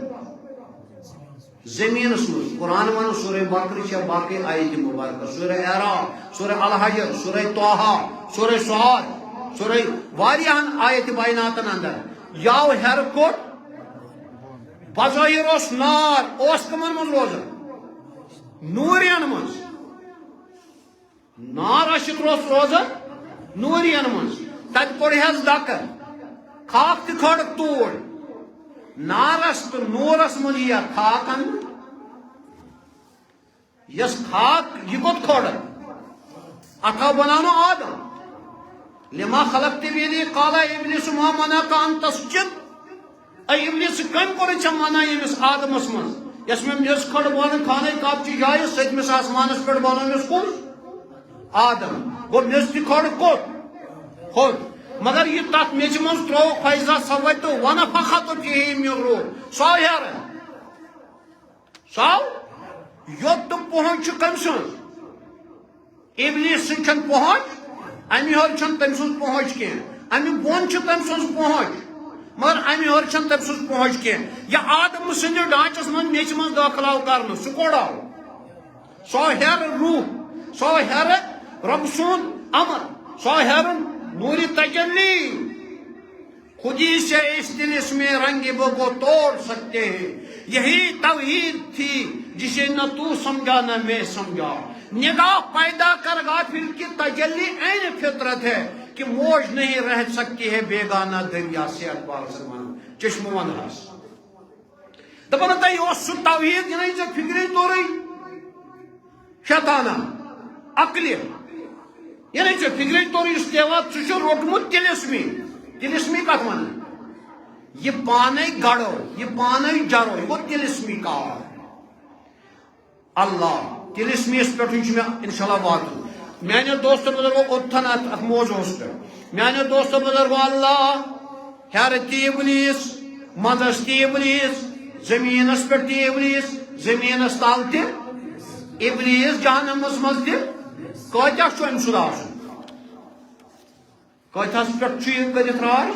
زٔمیٖنس منٛز قرآن ونان سورہ بقرہ چھےٚ باقٕے آیتہِ مُبارکہ سورہ اعراف سورہ الحجر سورہ طٰہٰ سورہ صاد سورہ واریاہن آیتہِ بیناتن اندر یاو ہیرٕ کوٚت بظاہر اس نار اس کمن من روزان نورین من نار اشت روزان نورین من تت کوڑہس دکر خاک تہ کھڑ توڑ نارس تو نورس من یہ خاک ان یس خاک یہ کت کھڑ اتھا بنانو آدم لما خلقت بيدي قال ابلیس ما منعك ان تسجد اے ابلیس کم کور چھ منع یمس آدمس من یس میں میس کھڑ بان کھانے کاپ چھ جائے سجمس آسمانس پہ بانو مس کس آدم گو میس تہ کھڑ کت خود مگر یہ تات میچ من ترو فیضا سوت تو ونفخت فيه من روح سو ہر سو یوت تو پہنچ کم سن ابلیس سن پہنچ امی ہر چھن تم سن پہنچ کی امی بون چھ تم سن پہنچ مگر امی ہر چھن تم سن پہنچ کی یا آدم سن ڈانچس من میچ من داخل آو کرن سکوڑا سو ہر روح سو ہر رب سون امر سو ہر نور تجلی خودی سے اس دل اس میں رنگ بو کو توڑ سکتے ہیں یہی توحید تھی جسے نہ تو سمجھا نہ میں سمجھا نگاہ پیدا کر غافل کی تجلی عین فطرت ہے کہ موج نہیں رہ سکتی ہے بیگانہ دریا سے اقبال سلمان چشم ونحاس دپن تہ یہ سہ توحید یہ نہیں فکر دورے شیطانہ عقلی یہ نہیں فکر طور استعمال ثہ روٹمت تلسمی تلسمی کت ون یہ پانے گڑو یہ پانے جرو یہ گو تلسمی کار اللہ تلسمیس پہ انشاءاللہ وات میانے دوست بزرگو اوتھن ات موضوع پہ میانے دوست بزرگو اللہ ہر تی ابلیس مدس تی ابلیس زمینس پہ تی ابلیس زمینس تال تی ابلیس جہنمس مز تی کتیا چھ ام سد آسن کتس پہ یہ کرت راج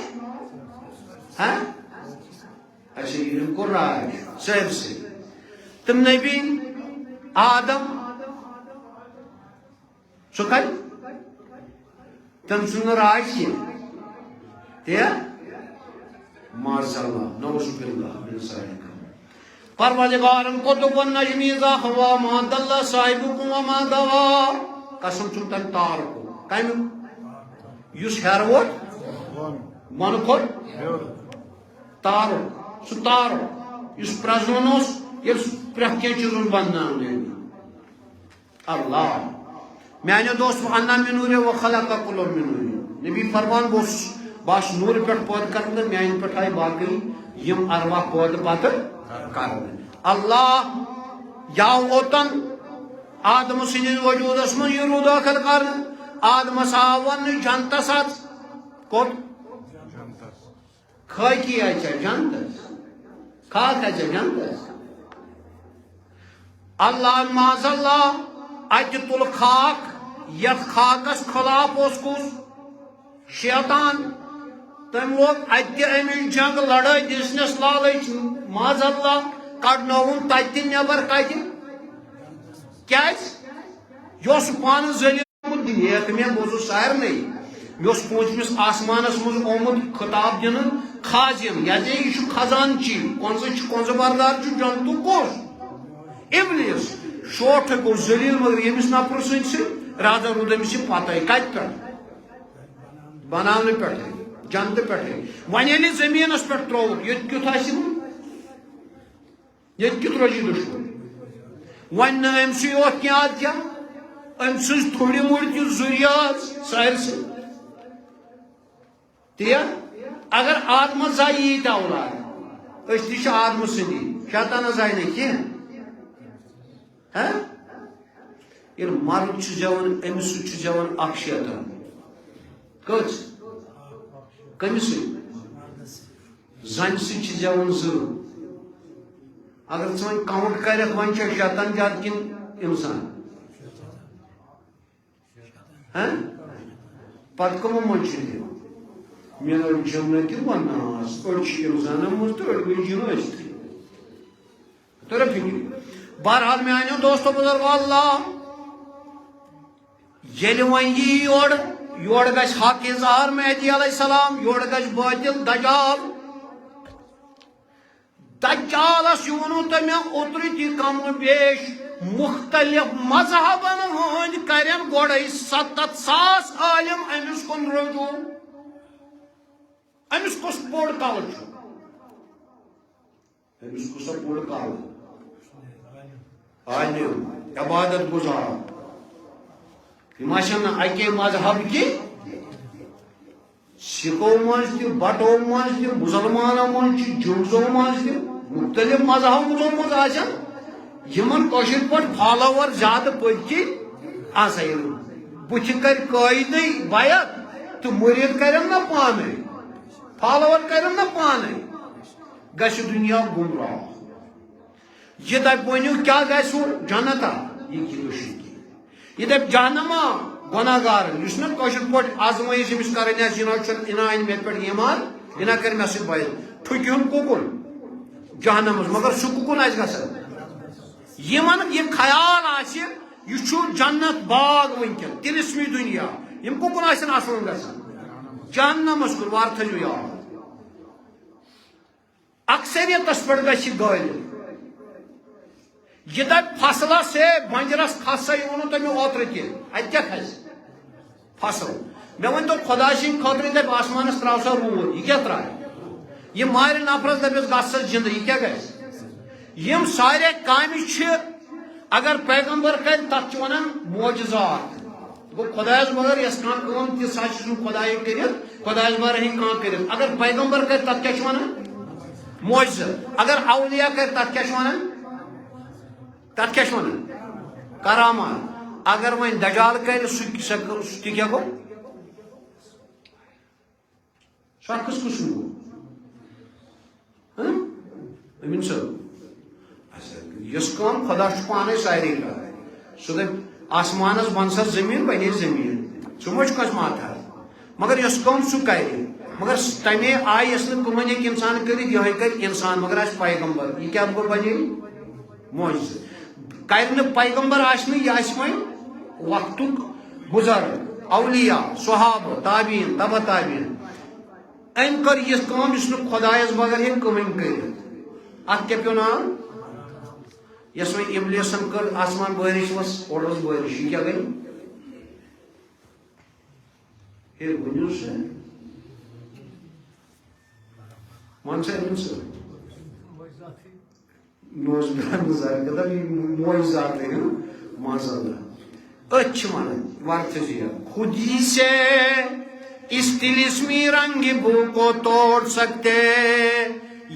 اچھا یہ کور راج صحیح سے تم نبی آدم سو کل تم سن راج کی تیا مارس اللہ نوش باللہ من ذالک پروردگارن کتب النجم اذا ہوا ما ضل صاحبکم وما غوا قسم چھن تم تار کو کم یس ہر ووت من کھوت تار سہ تار اس پرزنوس یہ پریت کی چیزن بننا اللہ میانے دوست انا من نور و خلق کل من نور نبی فرمان باش نور پہ پود کر میان پہ آئی باقی یم ارواح پود پتہ کر اللہ یاو اوتن آدم سند وجودس من یہ رو داخل کر آدمس آو ون جنتس کوت خاکی آئی جنتس خاک آئی جنتس اللہ معاذ اللہ ات تل خاک یت خاکس خلاف اس کس شیطان تم لوگ ات امچ جنگ لڑائی دسنس لالچ معاذ اللہ کڑنون تت نبر کت کس پان ذلیل نیک میں بوزو سارے مس پوچھمس آسمانس مز آمت خطاب دن خازن یہ خزان چی کنز بردار جنتو کس ابلیس شوٹ گو ذلیل مگر یمس نفر ست راجا رود امس پتہ کت پہ بنانے پہ جنت پہ ون یل زمینس پہ تروک یہ کت یہ کت روزی دشمن ون امس یوت کیا ام سز تھوڑی موڑ کی ذریعہ سائر سے تیا اگر آدم زائی یہ اولاد اس تہ آدم سندی شیطان زائی نہ کی یہ مرد زیون امس زیون اخ شیطان کس کمس زن زیون زو اگر ثن کاؤنٹ کرک ون شیطان زیادہ کن انسان پتہ کمو من من جنت وناس اڑ انسان مز تو اڑ گئی جنت تر فکر بہرحال میانو دوستو بزرگو اللہ یل ون یور گھ حق اظہار مہدی علیہ السلام یور گھ باطل دجال دجالس یہ ونو تو میں اوتر تہ کم بیش مختلف مذہبن ہند کرن گوڑے 7,000 عالم امس کن رجوع امس کس بوڑ کل امس کس بوڑ کل عالم عبادت گزار ہم اکے مذہب کی سکھو مز تہ بٹو مز تہ مسلمانوں مز جوزو مز تہ مختلف مذہبوں مز آسان یمن کشر پہ فالوور زیادہ پتکی آسان بت کر قائد بیعت تو مرید کرن نا پانے فالوور کرن نا پانے گژھ دنیا گمراہ یہ دپ ونیو کیا گژھو جنتا یہ کی یہ دپ جہنما گناہ گار اس نا کشر پہ آزمائش امس کریں انا ان مے پہ ایمان انا کر مے سب بیعت ٹھکن ککن جہنمس مگر سہ ککن آس گژھان یمن یہ خیال آسہ یہ جنت باغ ونکن تلسمی دنیا یم ککن آسن اصل گژھان جہنمس کن وار تھو یاد اکثریتس پہ گژھِ غالب یہ دپ فصلہ سے بنجرس کھس سا یہ ونو تہ مے اوتر تہ ات کیا کھس فصل مے ون تو خدا سند خاطر دپ آسمانس تراو سا روٗد یہ کیا ترائے یہ مارِ نفرس دپس گژھ سا زندہ یہ کیا گژھِ یم سارے کامہ چھ اگر پیغمبر کر تک ونان معجزات گو خدایس مگر یس کان کام تہ سا چھ خدائی کرت خدایس مگر ہن کان کرت اگر پیغمبر کر تک کیا چھ ونان معجزہ اگر اولیاء کر تک کیا چھ ونان تک کیا چھ ونان کرامات اگر وۄنۍ دجال کر سہ کیا گو سہ کس کس گو امین صاحب یس کام خدا پانے ساری کر سہ دپ آسمانس بن سا زمین بنے زمین سہ مچ کس مات مگر یس کام سہ کر مگر تمے آئی یس نمن ہیٚکہِ انسان کرت یہ کر انسان مگر آس پیغمبر یہ کیا گو بنے معجزہ کر نہ پیغمبر آس یہ آس وۄنۍ وقتک بزرگ اولیاء صحابہ تابعین تبع تابعین ام کر یہ کام اس خدایس بغیر ہیٚکہِ کٕہٕنۍ کٔرِتھ اتھ کیا پیو نام یس وۄنۍ ابلیسن کر آسمان بارش ورس اور بارش یہ کیا گئی ہے ونیو سے مان سا امن سے نوز بران مزار کتا معجزات ہے ماشاء اللہ اچھ مان وارت جی خودی سے اس تلسمی رنگ بو کو توڑ سکتے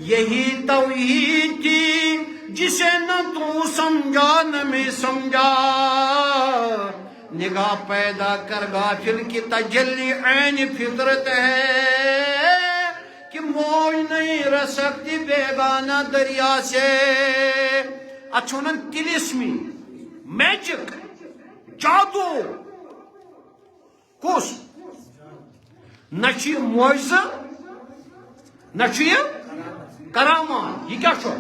یہی توحید تھی جسے نہ تو سمجھا نہ میں سمجھا نگاہ پیدا کر غافل کی تجلی عین فطرت ہے کہ موج نہیں رہ سکتی بیگانہ دریا سے اچھونن تلسمی میجک جادو کس نچی معجزہ نچی کرامات یہ کیا چھو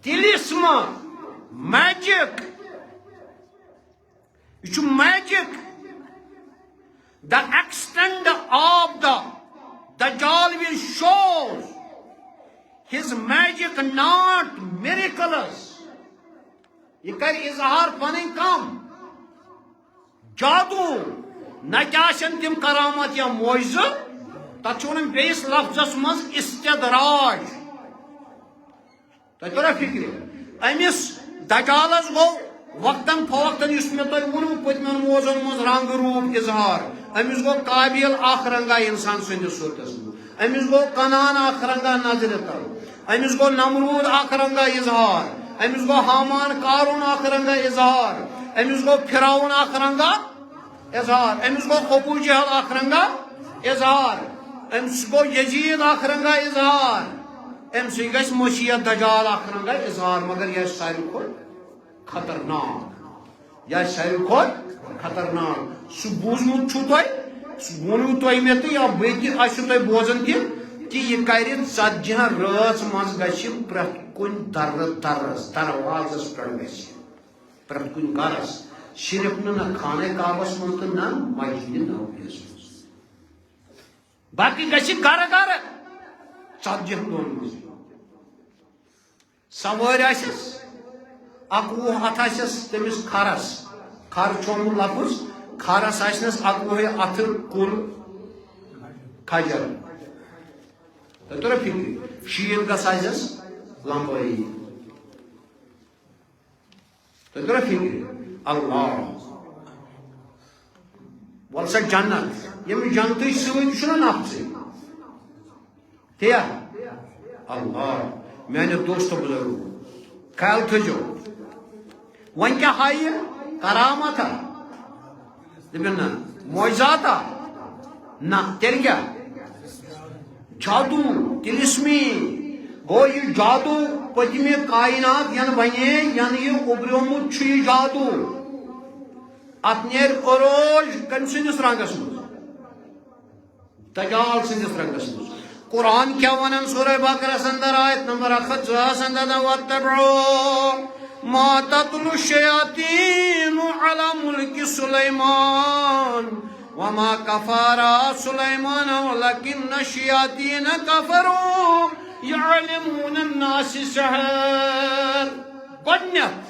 تلسم میجک یہ چھو magic the extent of the Dajjal will show his magic not miracles یہ کر اظہار پنن کم جادو نہ کیاشن تم کرامت یا معجزہ تک ونن بیس لفظس مز استدراج ترا فکر امس دجالس گو وقتاً فوقتاً اس میں تھی ونو پتمن موزن مز رنگ روپ اظہار امس گو قابل اخ رنگا انسان سندس صورتس امس گو کنان اخ رنگا نظر تل امس گو نمرود اخ رنگا اظہار امس گو حامان قارون اخ رنگا اظہار امس گو فرعون اخ رنگا اظہار امس گو ابو جہل اخ رنگا اظہار امس گو یزید اخ رنگا اظہار امس گھس مشیت دجال اخ رنگا اظہار مگر یہ ساری کھوت خطرناک یہ ساری کھوت خطرناک سہ بوزمت چھو تہ سہ ونو تہ مے تو یا بیتہ آسو تہ بوزن تہ کہ یہ کر ژتجی رٲژ مز گژھِ پرٛٮ۪تھ کُنہِ دروازس پٮ۪ٹھ گژھِ پرٛٮ۪تھ کُنہِ گرس صرف نہ خانہ کعبس منٛز تہٕ نہ مسجد نبویس منٛز باقی گژھِ گرٕ گرٕ ژتجی دۄہن منٛز سوار آسس اکوہ ات آسس تمس کھرس کھر چومت لفظ کھرس آسنس اکوہ اتر کل کھجر تر فکر شیل گس آسس لمبائی تر فکر اللہ ول سا جنت یم جنت ست نفس تیا اللہ میانو دوست بزرگ خیال تھو ون کیا ہائی کرامت دپن نا معجزات نا تیل کیا جادو تلسمی گو یہ جادو پتمہ کائنات ین بنے ین یہ ابریومت یہ جادو ات نیر عروج کم سندس رنگس مز دجال سندس رنگس مز قرآن کیا ونان سورہ بقرہ اندر آیت نمبر 1 اندر واتبعوا ما تتلو الشیاطین علی ملک سلیمان وما كفر سليمان ولكن الشياطين كفروا يعلمون الناس السحر گۄڈنیٚتھ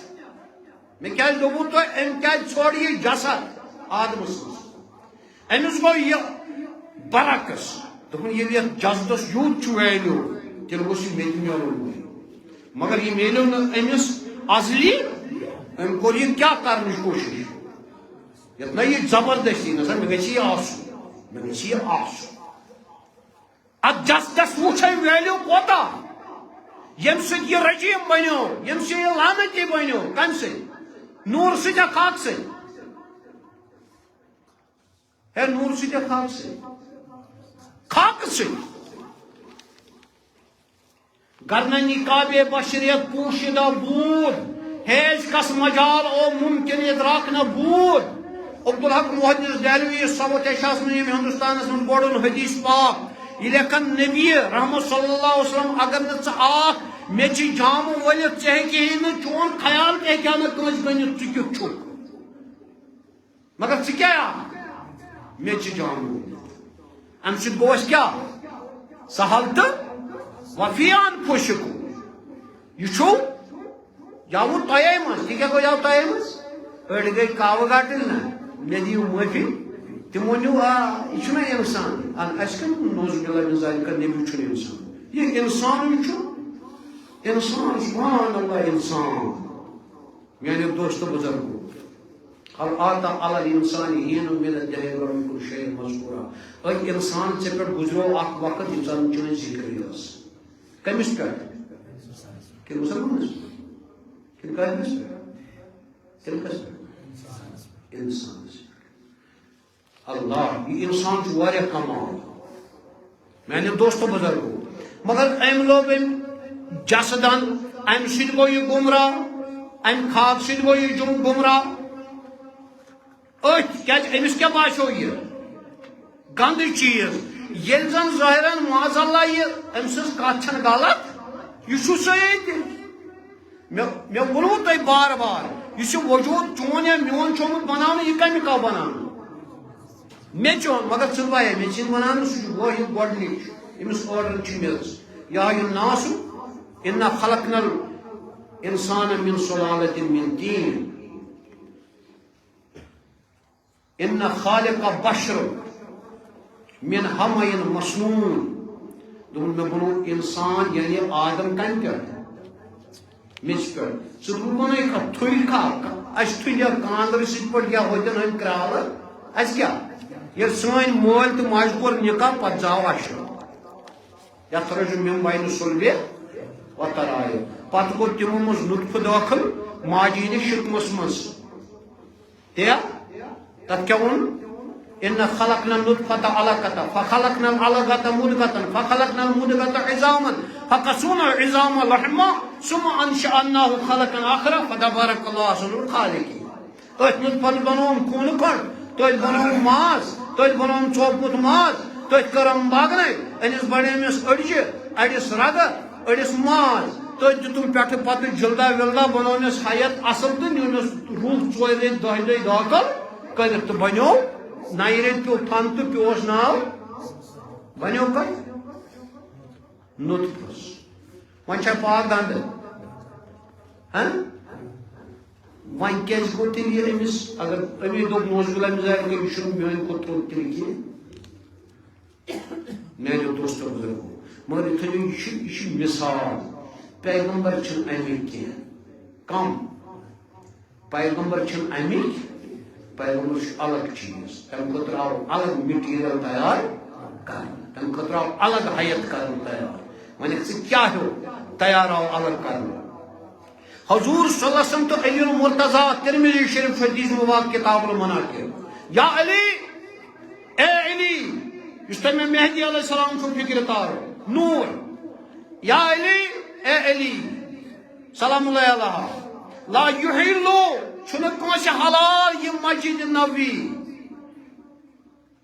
مےٚ کیٛازِ دوٚپوٕ تۄہہِ أمۍ کیٛازِ ژھوٚر یہِ جسد آدمس منٛز أمِس گوٚو یہِ برعکس دوٚپُن ییٚلہِ یتھ جسدس یوٗت چھُ ویلیوٗ تیٚلہِ گوٚژھ یہِ مےٚ تہِ میلُن مگر یہِ میلیو نہٕ أمِس ازلی أمۍ کوٚر یہِ کیٛاہ کرنٕچ کوٗشش نا یہ زبردستی نا سر میں گئی ات جسٹس وچھے ویلیو کوتا یم سد یہ رجیم بنو یم سے یہ لعنتی بنو کم سے نور سے یا خاک سے ہے نور سے یا خاک سے گرنا نقاب بشریت پوشیدہ بود حیض کس مجال او ممکن ادراک نہ بود عبدالحق محدث دہلوی صوت شاس میں ہندوستان من بڑن حدیث پاک یہ لیکن نبی رحمت صلی اللہ علیہ وسلم اگر نہ آخ مے جام ولت ژے چون خیال تہ کیا نہ کنس بنت ژٕ کیُتھ مگر ژٕ کیا مے جام ام سۭتۍ گوٚو اَسہِ کیا سہل تہٕ وفیان پوشک یہ یاو تۄہے منٛز تہِ کیٛاہ گوٚو یاو تۄہے منٛز أڑۍ گٔے کاوٕ گاٹٕلۍ نا مے دیو معافی تم ونیو یہ چھُنہ انسان اس کم نوز باللہ من ذالک نبی چھُنہ انسان یہ انسان چھُ انسان سبحان اللہ انسان میانیو دوست بزرگو هل آتا علی الانسان حین من الدهر ولم يكن شيئا مذکورا اے انسان ژے پٮ۪ٹھ گزرو اکھ وقت یم زن چٲنۍ ذکر ٲس کٔمِس پٮ۪ٹھ کِنہٕ مُسلمانس کِنہٕ کٲفرس پٮ۪ٹھ کِنہٕ کس پٮ۪ٹھ انسانس اللہ یہ انسان چھُ واریاہ کمال میانیو دوستو بزرگو مگر ام لوگ جسدن ام سۭتۍ گوٚو یہِ گمراہ ام خاک سۭتۍ گوٚو یہِ گمراہ أتھۍ کیٛازِ أمِس کیٛاہ باسیو یہِ گنٛدٕ چیٖز ییٚلہِ زن ظٲہرن معاذ اللہ یہِ أمۍ سٕنٛز کتھ چھنہٕ غلط یہِ چھُ صحیح تہِ مےٚ ووٚنوُ تۄہہِ بار بار یُس یہِ وجوٗد چون یا میون چھُ آمُت بناونہٕ یہِ کمہِ آو بناونہٕ مےٚ چون مگر ژٕ بایا مےٚ چھِنہٕ ونان سُہ چھُ وٲحد گۄڈنِچ أمِس آرڈر چھِ میٚژ یا الناس انا خلقنا الانسان من سلالة من طين ان خالق بشر من حمأ مسنون دوٚپُن مےٚ بنوو انسان یعنی آدم کمہِ پٮ۪ٹھ میٚژِ پٮ۪ٹھ ژٕ بنٲیِکھ کانٛہہ تھٔلۍ کھا اَسہِ تھٔلیا کاندرٕ سۭتۍ پٲٹھۍ یا ہوتٮ۪ن ہٕنٛدۍ کرٛالہٕ اَسہِ کیٛاہ ییٚلہِ سٲنۍ مٲلۍ تہٕ ماجہِ کوٚر نکاح پتہٕ زاو اَسہِ یتھ رجو من بین صلبہِ و ترایہِ پتہٕ گوٚو تِمو منٛز نُطفہٕ دٲخل ماجہِ ہٕنٛدِس شِکمس منٛز تیا تتھ کیٛاہ ووٚن ان خلقنا النطفة علقة فخلقنا العلقة مضغة فخلقنا المضغة عظاما فقسونا العظام لحما ثم انشأناه خلقا آخر فتبارك الله أحسن الخالقين أتھ نطفس بنووُم خوٗنہٕ کٔنٛڈ تٔتھۍ بنووُم ماز تٔتھۍ بنووُم ژوٚپمُت ماز تٔتھۍ کٔرٕم بگنے أمِس بڑیمِس أڈجہِ أڈِس رگہٕ أڈِس ماز تٔتھۍ دِتُم پٮ۪ٹھٕ پتہٕ جلدا ولدا بنوونس حیت اصل تہٕ نیونس روح 4 رٮ۪تۍ 10 دۄہہِ دٲخل کٔرِتھ تہٕ بنیو نَیہِ رٮ۪تہِ پیوٚو تھن تہٕ پیوس ناو بنیو کتھ نطفس وۄنۍ چھا پاک گنٛدٕ وۄنۍ کیٛازِ گوٚو تیٚلہِ یہِ أمِس اگر أمی دوٚپ موزٕ غلام ظاہر کٔرِو چھُنہٕ میٛانہِ کھۄتہٕ تھوٚد تیٚلہِ کینٛہہ میٛانیو دوستو بُزرگو مگر یہِ تھٲیِو یہِ چھِ مِثال پیغمبر چھِنہٕ اَمِکۍ کینٛہہ کم پیغمبر چھِنہٕ اَمِکۍ پیغمبر چھُ الگ چیٖز تَمہِ خٲطرٕ آو الگ میٹیٖریل تیار کرنہٕ تَمہِ خٲطرٕ آو الگ حیت کرنہٕ تیار وۄنۍ ژٕ کیٛاہ ہیوٚو تیار آو الگ کرنہٕ حضور صلی اللہ علیہ وسلم تو علی المرتضیٰ ترمذی شریف حدیث مبارک کتاب المناقب یا علی اے علی یُس تۄہہِ مےٚ مہدی علیہ السلام چھُو فکرِ تارو نور یا علی اے علی سلام اللہ علیہ لا یحلو چھُنہٕ کٲنٛسہِ حلال یہِ مسجد نبوی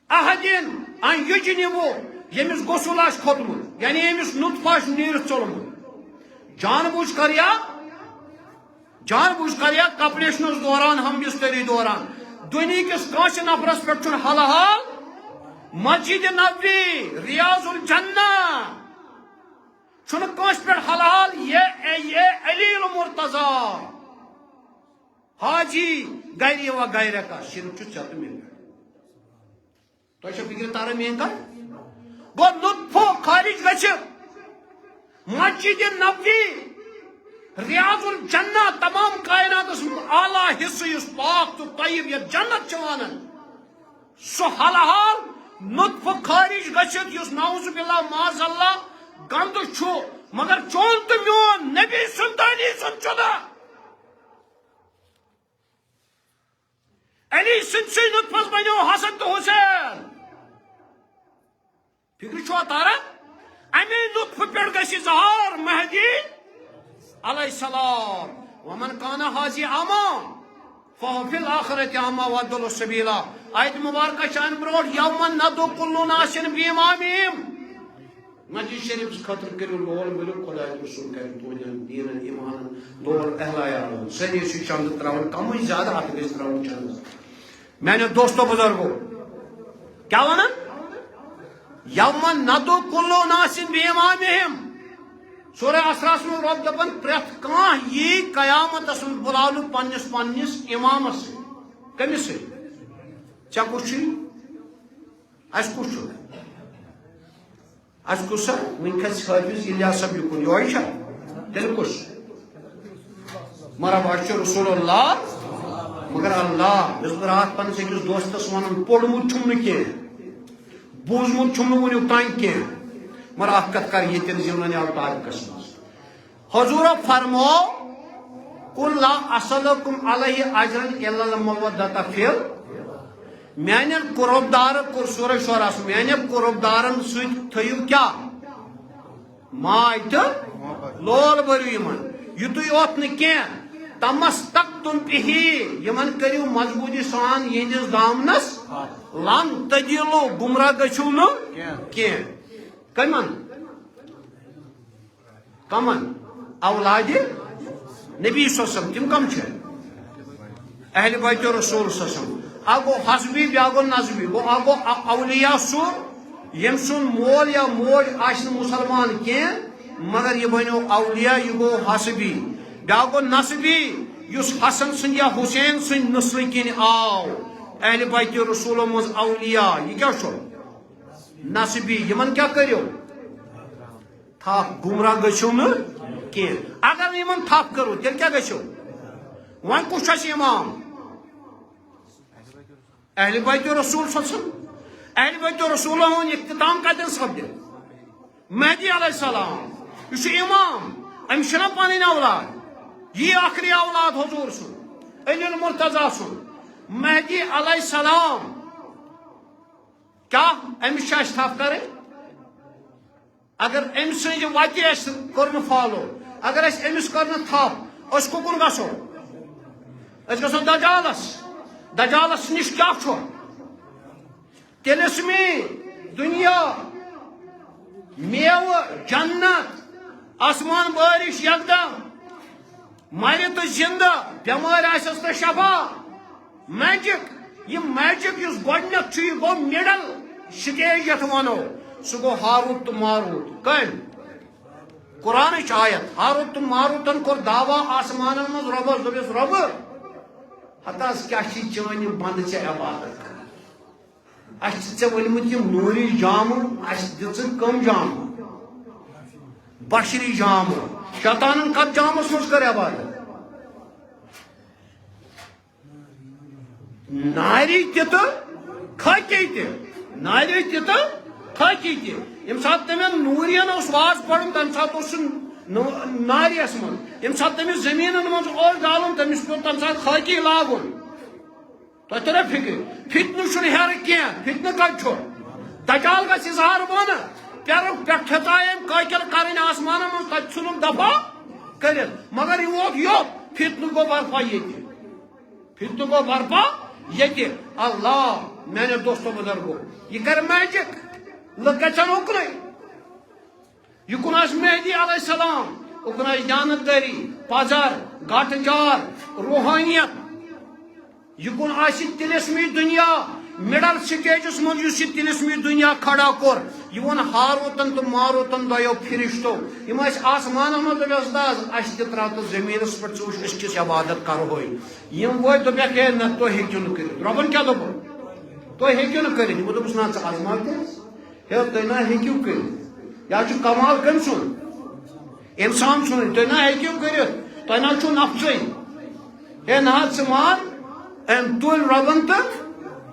احدن ان یجنبو ییٚمِس غسل آسہِ کھوٚتمُت یعنی ییٚمِس نُطفہٕ آسہِ نیٖرِتھ ژوٚلمُت جان بوٗجھ کر یا کپریشنس دوران ہم بستری دوران دنیا کس کانس نفرس پہ حلحال مسجد نبوی ریاض الجنہ کانس پہ حلحال یہ علی المرتضیٰ حاجی گری و غیرہ کا شرک چت مل تہ فکر تارا مین کر گو نطفو خارج گھ مسجد نبوی ریاض الجنہ تمام کائنات اعلیٰ حصہ اس پاک تو طیب یہ جنت چوانن سو حلحال نطفہ خارج گچھت اس نعوذ باللہ معاذ اللہ گند چھو مگر چون تو میون نبی سنتانی سن چدا علی سن سے نطفہ بنو حسن تو حسین فکر چھو تارا امی نطفہ پیڑ گسی ظہار مہدی علیہ السلام ومن کان حاضی اما فهو فی الاخرۃ اما وادل السبیلا آیت مبارکہ شان بروٹ یوم ندو کل ناس بامامہم مسجد شریف خاطر کرو لول بلو خدا رسول کر تو دین ایمان لول اہل عیال سنی سی چند تراون کم زیادہ ہاتھ گژھِ تراون چند میانیو دوستو بزرگو کیا ونان یوم ندو کل ناس بامامہم سورہ اسراس میں رب دپان پریت کان یہ قیامت اسم بلالو پنس امامس کمس سی ٹھیک کس اس کس اس کس ونکس حافظ الیاس صاحب یکن یہ تیل کس مگر بچ رسول اللہ مگر اللہ یس بہ رات پنس أکِس دوستس ونان پوٚرمُت چھُم نہٕ کینٛہہ بوٗزمُت چھُم نہٕ وٕنیُک تام کینٛہہ مگر اکھ کتھ کر ییٚتٮ۪ن زِونن آو ٹاپکس منٛز حضور فرمو قل لا اسألكم علیہ اجرا الا المودۃ فی میانین قربدار سورہ شعراء میانین قربدارن سۭتۍ تھٲیِو کیٛاہ ماے تہٕ لول بٔرِو یِمن یُتُے یوت نہٕ کینٛہہ تمستقتم بِہِ یِمن کٔرِو مضبوٗطی سان یِہنٛدِس دامنس لن تدیلو گمراہ گژھِو نہٕ کینٛہہ کمن اولاد نبی صلی اللہ علیہ وسلم تم کم چھ اہل بیت رسول صلی اللہ علیہ وسلم اگو حسبی بیاگو نظبی گو اگو اولیاء سو یم سن مول یا موج آشن مسلمان کین مگر یہ بنو اولیاء یہ گو حسبی بیاگو نصبی یس حسن سن یا حسین سن نسل کین آو اہل بیت رسول مز اولیاء یہ کیا چھو نصبی یمن کیا کریو تھا گمراہ گژھو نہ کین اگر یمن تھپ کرو تیل کیا گژھو وۄنۍ کُس چھُ اَسہِ امام اہل بیت رسول صلی اللہ علیہ وسلم اہل بیت رسول ہُنٛد اختتام کتٮ۪ن سپدِ مہدی علیہ السلام یہ چھُ امام أمِس چھُنہ پنٕنۍ اولاد یہِ آخری اولاد حضور سُنٛد علی المرتضیٰ سُنٛد مہدی علیہ السلام کیا أمِس چھِ اَسہِ تھپ کرٕنۍ اگر أمۍ سٕنٛزِ وتہِ اَسہِ کوٚر نہٕ فالو اگر اَسہِ أمِس کٔر نہٕ تھپ أسۍ کُکُن گژھو أسۍ گژھو دجالس نِش کیٛاہ چھُ تلسمی دنیا میوٕ جنت آسمان بارش یکدم مرِ تہٕ زندٕ بٮ۪مٲرۍ آسٮ۪س تہٕ شفا میجِک یہ میجِک یُس گۄڈنیٚتھ چھُ یہِ گوٚو مِڈل سٹیج یتھ ونو سُہ گوٚو ہاروٗت تہٕ ماروٗت کٔمۍ قرآن آیت ہاروت تو ماروتن کور دعویٰ آسمان مز ربس دس رب ہتاس کیا چون بند ے عبادت کر ے ورمت نوری جام کم جام بشری جام شیطان کت جامس مز کر عبادت ناری تہ کھچی تہ ناری تہ کھچی تہ یم سات تمہیں نورین واز پڑھن تمہ سات ناریس من یم سات تمہیں زمین من ڈالن تمس پہ تمہ سات خاکی لاگن تہ ترے فکر فتنہ چھ ہر کی فتنہ کت دجال گھ اظہار بن پہ کھتائم قاقل کریں آسمان من تب ژھنن دفاع کرت مگر یہ ووت یوت فتنہ گو برپا یہ فتنہ گو برپا یہ اللہ میانے دوستو بزرگو یہ کر میجک لک گھن اکن یہ کن مہدی علیہ السلام اکن جانت داری پزر گٹ جار روحانیت یہ کن تلسمی دنیا مڈل سٹیجس من اس تلسمی دنیا کھڑا کور یہ ون ہاروتن تو ماروتن دو فرشتو یم آسمان من دس داز اس ترا تو زمینس پہ ثوچ اس کس عبادت کرو یم وہ دپیک ہے نہ تو ہیکو نا کر ربن کیا دپ تو ہیکو نا کر دس نا آزمات ہے تھی نا ہیکو کر یا کمال کم سن انسان سن تھی نا ہیکو کر تھی نا چھ نفسے ہے نا مان ام تل ربن تک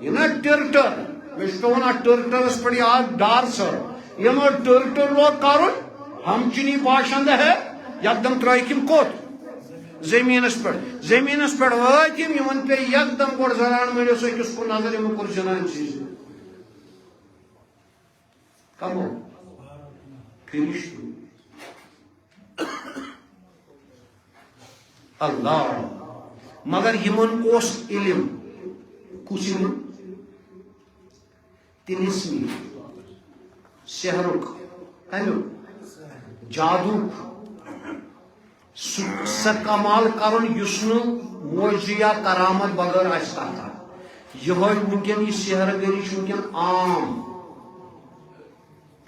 یہ نا ٹرٹر میں ونان ٹرٹرس پہ آج ڈار سر یہ ٹرٹر لوگ کرن ہم چنی باشند ہے یکدم ترائم کوت زمینس پہ واتم ان پہ یکدم گوڑ زران ملس اکس کو نظر یم کور جنان چیز کمو فرشتو اللہ مگر یمن اس علم کس علم تلسمی سحرک جادو سہ کمال کرن یس معجزہ کرامت بغیر آس کرتا یہ ونکن یہ سحر گری ونکن عام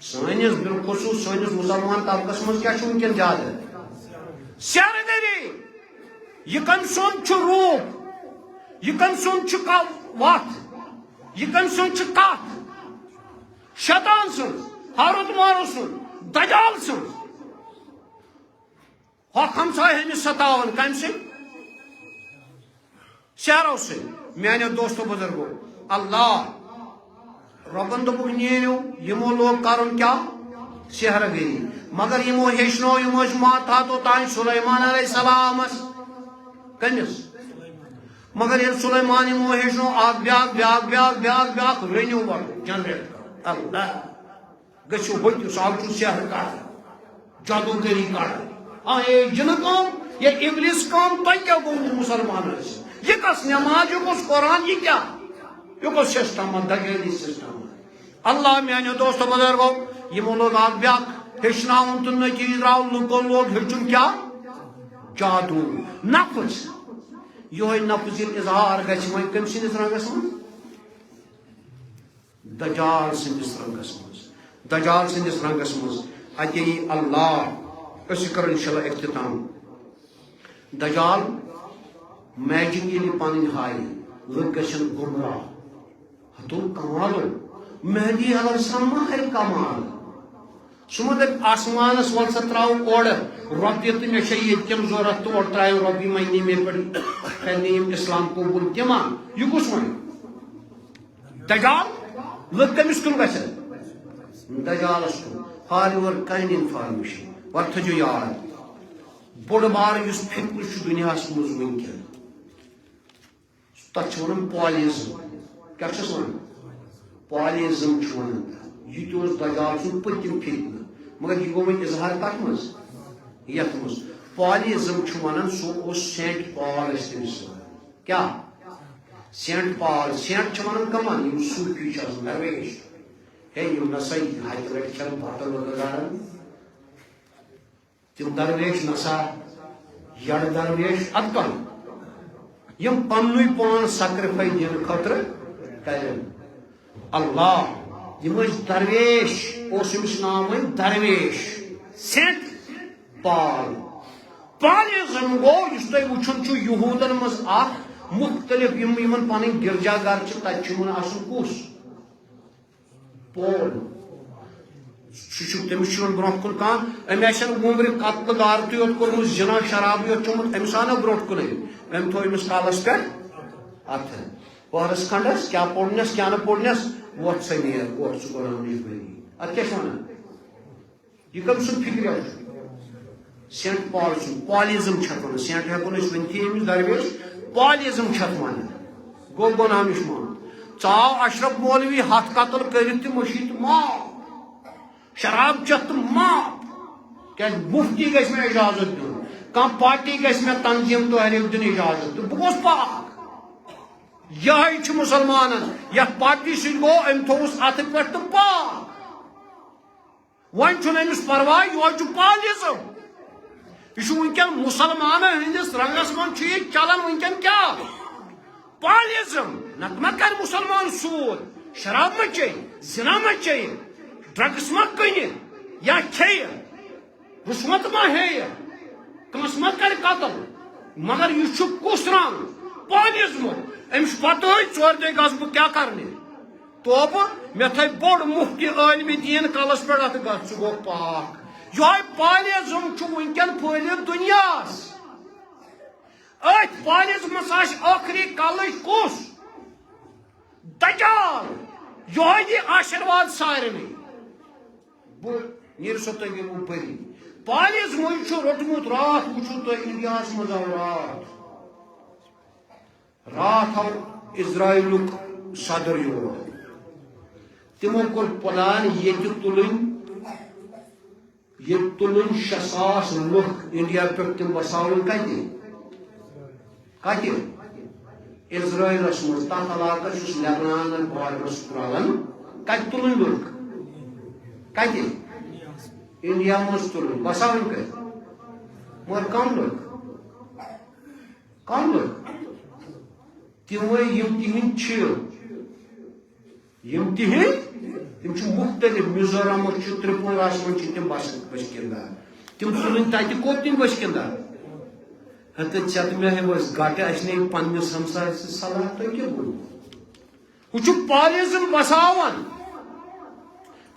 سنس بالخصوص سنس مسلمان طبقس مز کیا ونکن زیادہ سحر گری یہ کم سن روپ یہ کم سن وت یہ کم سن کت شیطان سن ہاروت مارو سن دجال سن ہمسائے ہمس ستاون کم سن سحرو سن میانو دوستو بزرگو اللہ ربن دپک نیرو یمو لوگ کرن کیا سحر گری مگر یمو ہیچنو یم ماتاتو تان سلیمان علیہ السلام کمس مگر یہ سلیمان یمو ہیچنو اخ بیاکھ بیاکھ بیاکھ بیاکھ بیاکھ رنیو بڑھ جنریٹ اللہ گھو ہوتو سہ سحر کر جادوگری کر ہاں یہ جن کام یہ ابلیس کام تہ کیا گو مسلمان یہ کس نماز یہ کس قرآن یہ کیا یہ کس سسٹم دگیلی سسٹم اللہ میانو دوستو بزرگو یہ لوگ اخ بیاکھ ہیچناون تو نتیجہ درو لوکو لوگ ہیچن کیا جادو نفس یہ نفس اظہار گھس وی کم سندس رنگس من دجال سندس رنگس مز دجال سندس رنگس مز اتہ اللہ اس کر انشاءاللہ اختتام دجال میجک یہ پن ہائے لوگ گھن گمراہ ہتو کمال مہدی علیہ السلام ہر کمال سہ دپ آسمانس ول سا تراو اور رۄپیہِ تہٕ مےٚ چھےٚ ییٚتہِ تِم ضروٗرت تور ترٛایو رۄپیہِ وۄنۍ نی مےٚ پٮ۪ٹھ نیم اسلام قبول تِما یہِ کُس وۄنۍ دجال لُکھ کٔمِس کُن گژھن دجالس کُن فار یور کاینڈ انفارمیشن وۄنۍ تھٲیزیو یاد بوٚڑ بار یُس فتنہٕ چھُ دُنیاہس منٛز وٕنکٮ۪ن تتھ چھِ ونان پالِزم کیٛاہ چھِس ونان پالِزم چھُ ونان یہ تہِ اوس دجال سُنٛد پٔتِم فتنہٕ مگر یہ گو وۄنۍ اظہار کتھ منٛز یتھ منٛز پالِزم چھُ ونان سُہ اوس سینٹ پال ٲسۍ تٔمِس کیا سینٹ پال سینٹ چھِ ونان کمن یِم صوٗفی چھِ آسان درویش ہے یِم نسا ہتہِ لٹہِ کھٮ۪ن بتہٕ وغیرہ تِم درویش نسا یڑ درویش ادٕ کم یم پننُے پان سیکرِفاے دِنہٕ خٲطرٕ کرن اللہ یم ٲسۍ درویش اوس أمِس ناو وۄنۍ درویش سینٹ پال پالیزم گو اس تھی وچن یہودن مز مختلف یمن پن گرجا گر تمن آسن کس پول تمس برو کن کم آسن ومبر قتل غارت یوت کورمت زنا شراب یوت چومت امس آو برو کن ام تھو امس کالس پہ ات پہرس کھنڈس کیا پورنس کیا پورنس ووت سا نیر ووت سہ قرآن بری ات کیا ونان یہ کم سن فکر سینٹ پال سن پالزم ون سینٹ ہیکو ونتھی امس درویش پالزم ون گو گناہ نش مان ژاو اشرف مولوی ہتھ قتل کرت تہ مشید معاف شراب چت معاف کیا مفتی گھس میں اجازت دن کم پارٹی گھس میں تنظیم تحریک دن اجازت بہ گوس پاک یہ مسلمان یت پارٹی سی گو ام تھوس ات پہ تو پاک ون امس پرواہ یہ پالزم یہ ونکن مسلمان ہندس رنگس من چلان ونکن کیا پالزم نت ما کر مسلمان سود شراب ما چی زنا ما چی ڈرگس ما کن یا کھے رشوت ما ہے کنس ما کر قتل مگر یہ کس رنگ پالزم امس پتہ ژور دے گھس بہ کیا کرنے توبہ مے تھے بوڑ مفتی عالم دین کلس پہ ات گھس گو پاک یہ پالزم ونکن پھہلت دنیاس ات پالزم آخری کلچ کس دجال یہ آشرواد سارے نیر سو تھی بری پالزم روٹمت رات وچو تھی انڈیا مز آو رات آو اسرائیل صدر یور تمو کور پلان یہ تلن 6,000 لوگ انڈیا پہ تم بساؤن کت اسرائیلس مز تک علاقہ لبنان بارڈرس تران کت تلن لوگ کت انڈیا مز تلن بساؤن کت مگر کم لوگ تمے یم تہند تم مختلف میزورم ترپورہ من تم بشکندہ تم تلن تتہ کوت تم بشکندہ ہتہ چت مے گٹ اچھنے پنس ہمسائے صلاح تھی کیا وہ پالزم بساون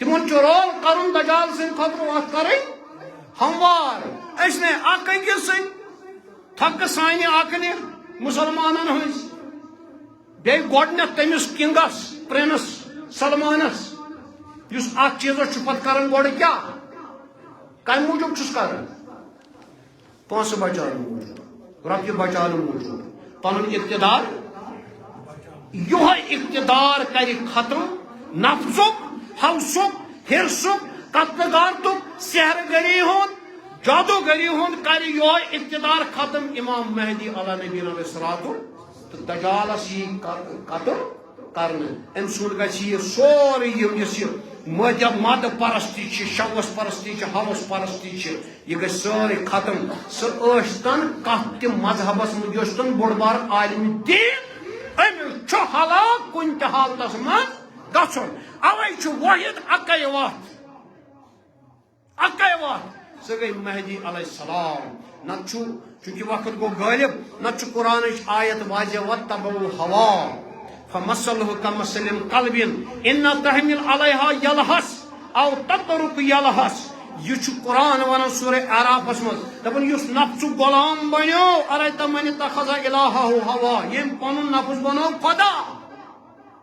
تمن رول کرن دجال سند خطر وت کریں ہموار اچھنے اک أکس سن تھک سانہ اکنہ مسلمانن ہز بیٚیہِ گۄڈنیٚتھ تٔمِس کنگس پرنس سلمانس یُس اتھ چیزس پتہ کران گۄڈٕ کیٛاہ کمہِ موٗجوٗب چھُس کران پونٛسہٕ بچاونہٕ موٗجوٗب رۄپیہِ بچاونہٕ موٗجوٗب پنُن اقتدار یِہوے اقتدار کرِ ختم نفسُک ہوسُک ہرسُک قتلہٕ غارتُک سحر گری ہُنٛد جادوگری ہُنٛد کرِ یِہوے اقتدار ختم امام مہدی علیٰ نبی علیہ الصلوٰۃ تو دجالس یہ قتل کرنے ام سن گی سوری مد پرستی شوس پرستی ہوس پرستی یہ گی ساری ختم سن کت تہ مذہبس مجھن بوڑ بار عالم دین امس ہلاک کن تہ حالتس من گھن اوے واحد اکے وت سہ گئی مہدی علیہ السلام نت چونکہ وقت گو غالب نت قرآن آیت واضح واتبعوا الهوى فمثله كمثل قلب ان تحمل عليها يلهث او تترك يلهث یہ قرآن ونان سورہ اعراف مز دپان یس نفس غلام بنو ارایت من اتخذ الهه هوى یم پنن نفس بنو خدا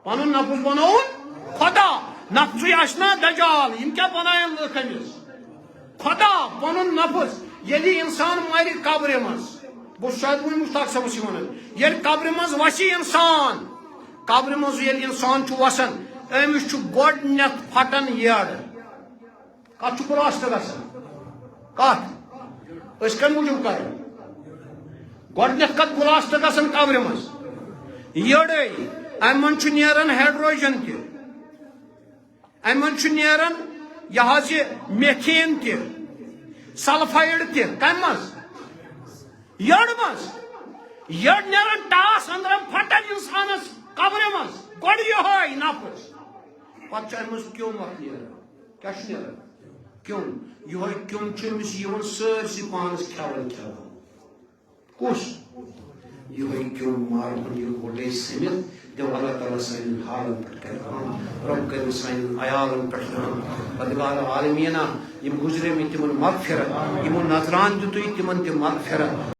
پنن نفس بنو خدا نفس آشنا دجال یم کیا بنائیں لکھمس خدا پنن نفس یلی انسان ماری قبر مز بہ شاید وہ مشتاق صاحب سی ونان یل قبر مز وسی انسان قبر مز یل انسان وسان امس گۄڈنیٚتھ پھٹان یڑ کت براسٹ گژھان کت اس کم موجود کران گۄڈنیٚتھ کت براسٹ گژھان قبر مز یڑے ام من نیران ہائیڈروجن تہ ام من نیران یہ میتھین تہ سلفائڈ تہ کم مز یڑ مز یڑ نیران ٹاس اندرم پھٹان انسانس قبر مز گۄڈٕ یہوے نفس پتہ ام کیوم اکھ نیران کیا نیران کیوں یہ کیوں چمس یہ سرسی پانس کھیون کھیون کس یہ کیوں مارن یہ گوٹے سمت دیو اللہ تعالیٰ سان حالن پہ رب کر سان عیالن پہ پروردگار عالمینہ یم گزرے میں تمن مغفرت یمو نظران دیتو تمن تہ مغفرت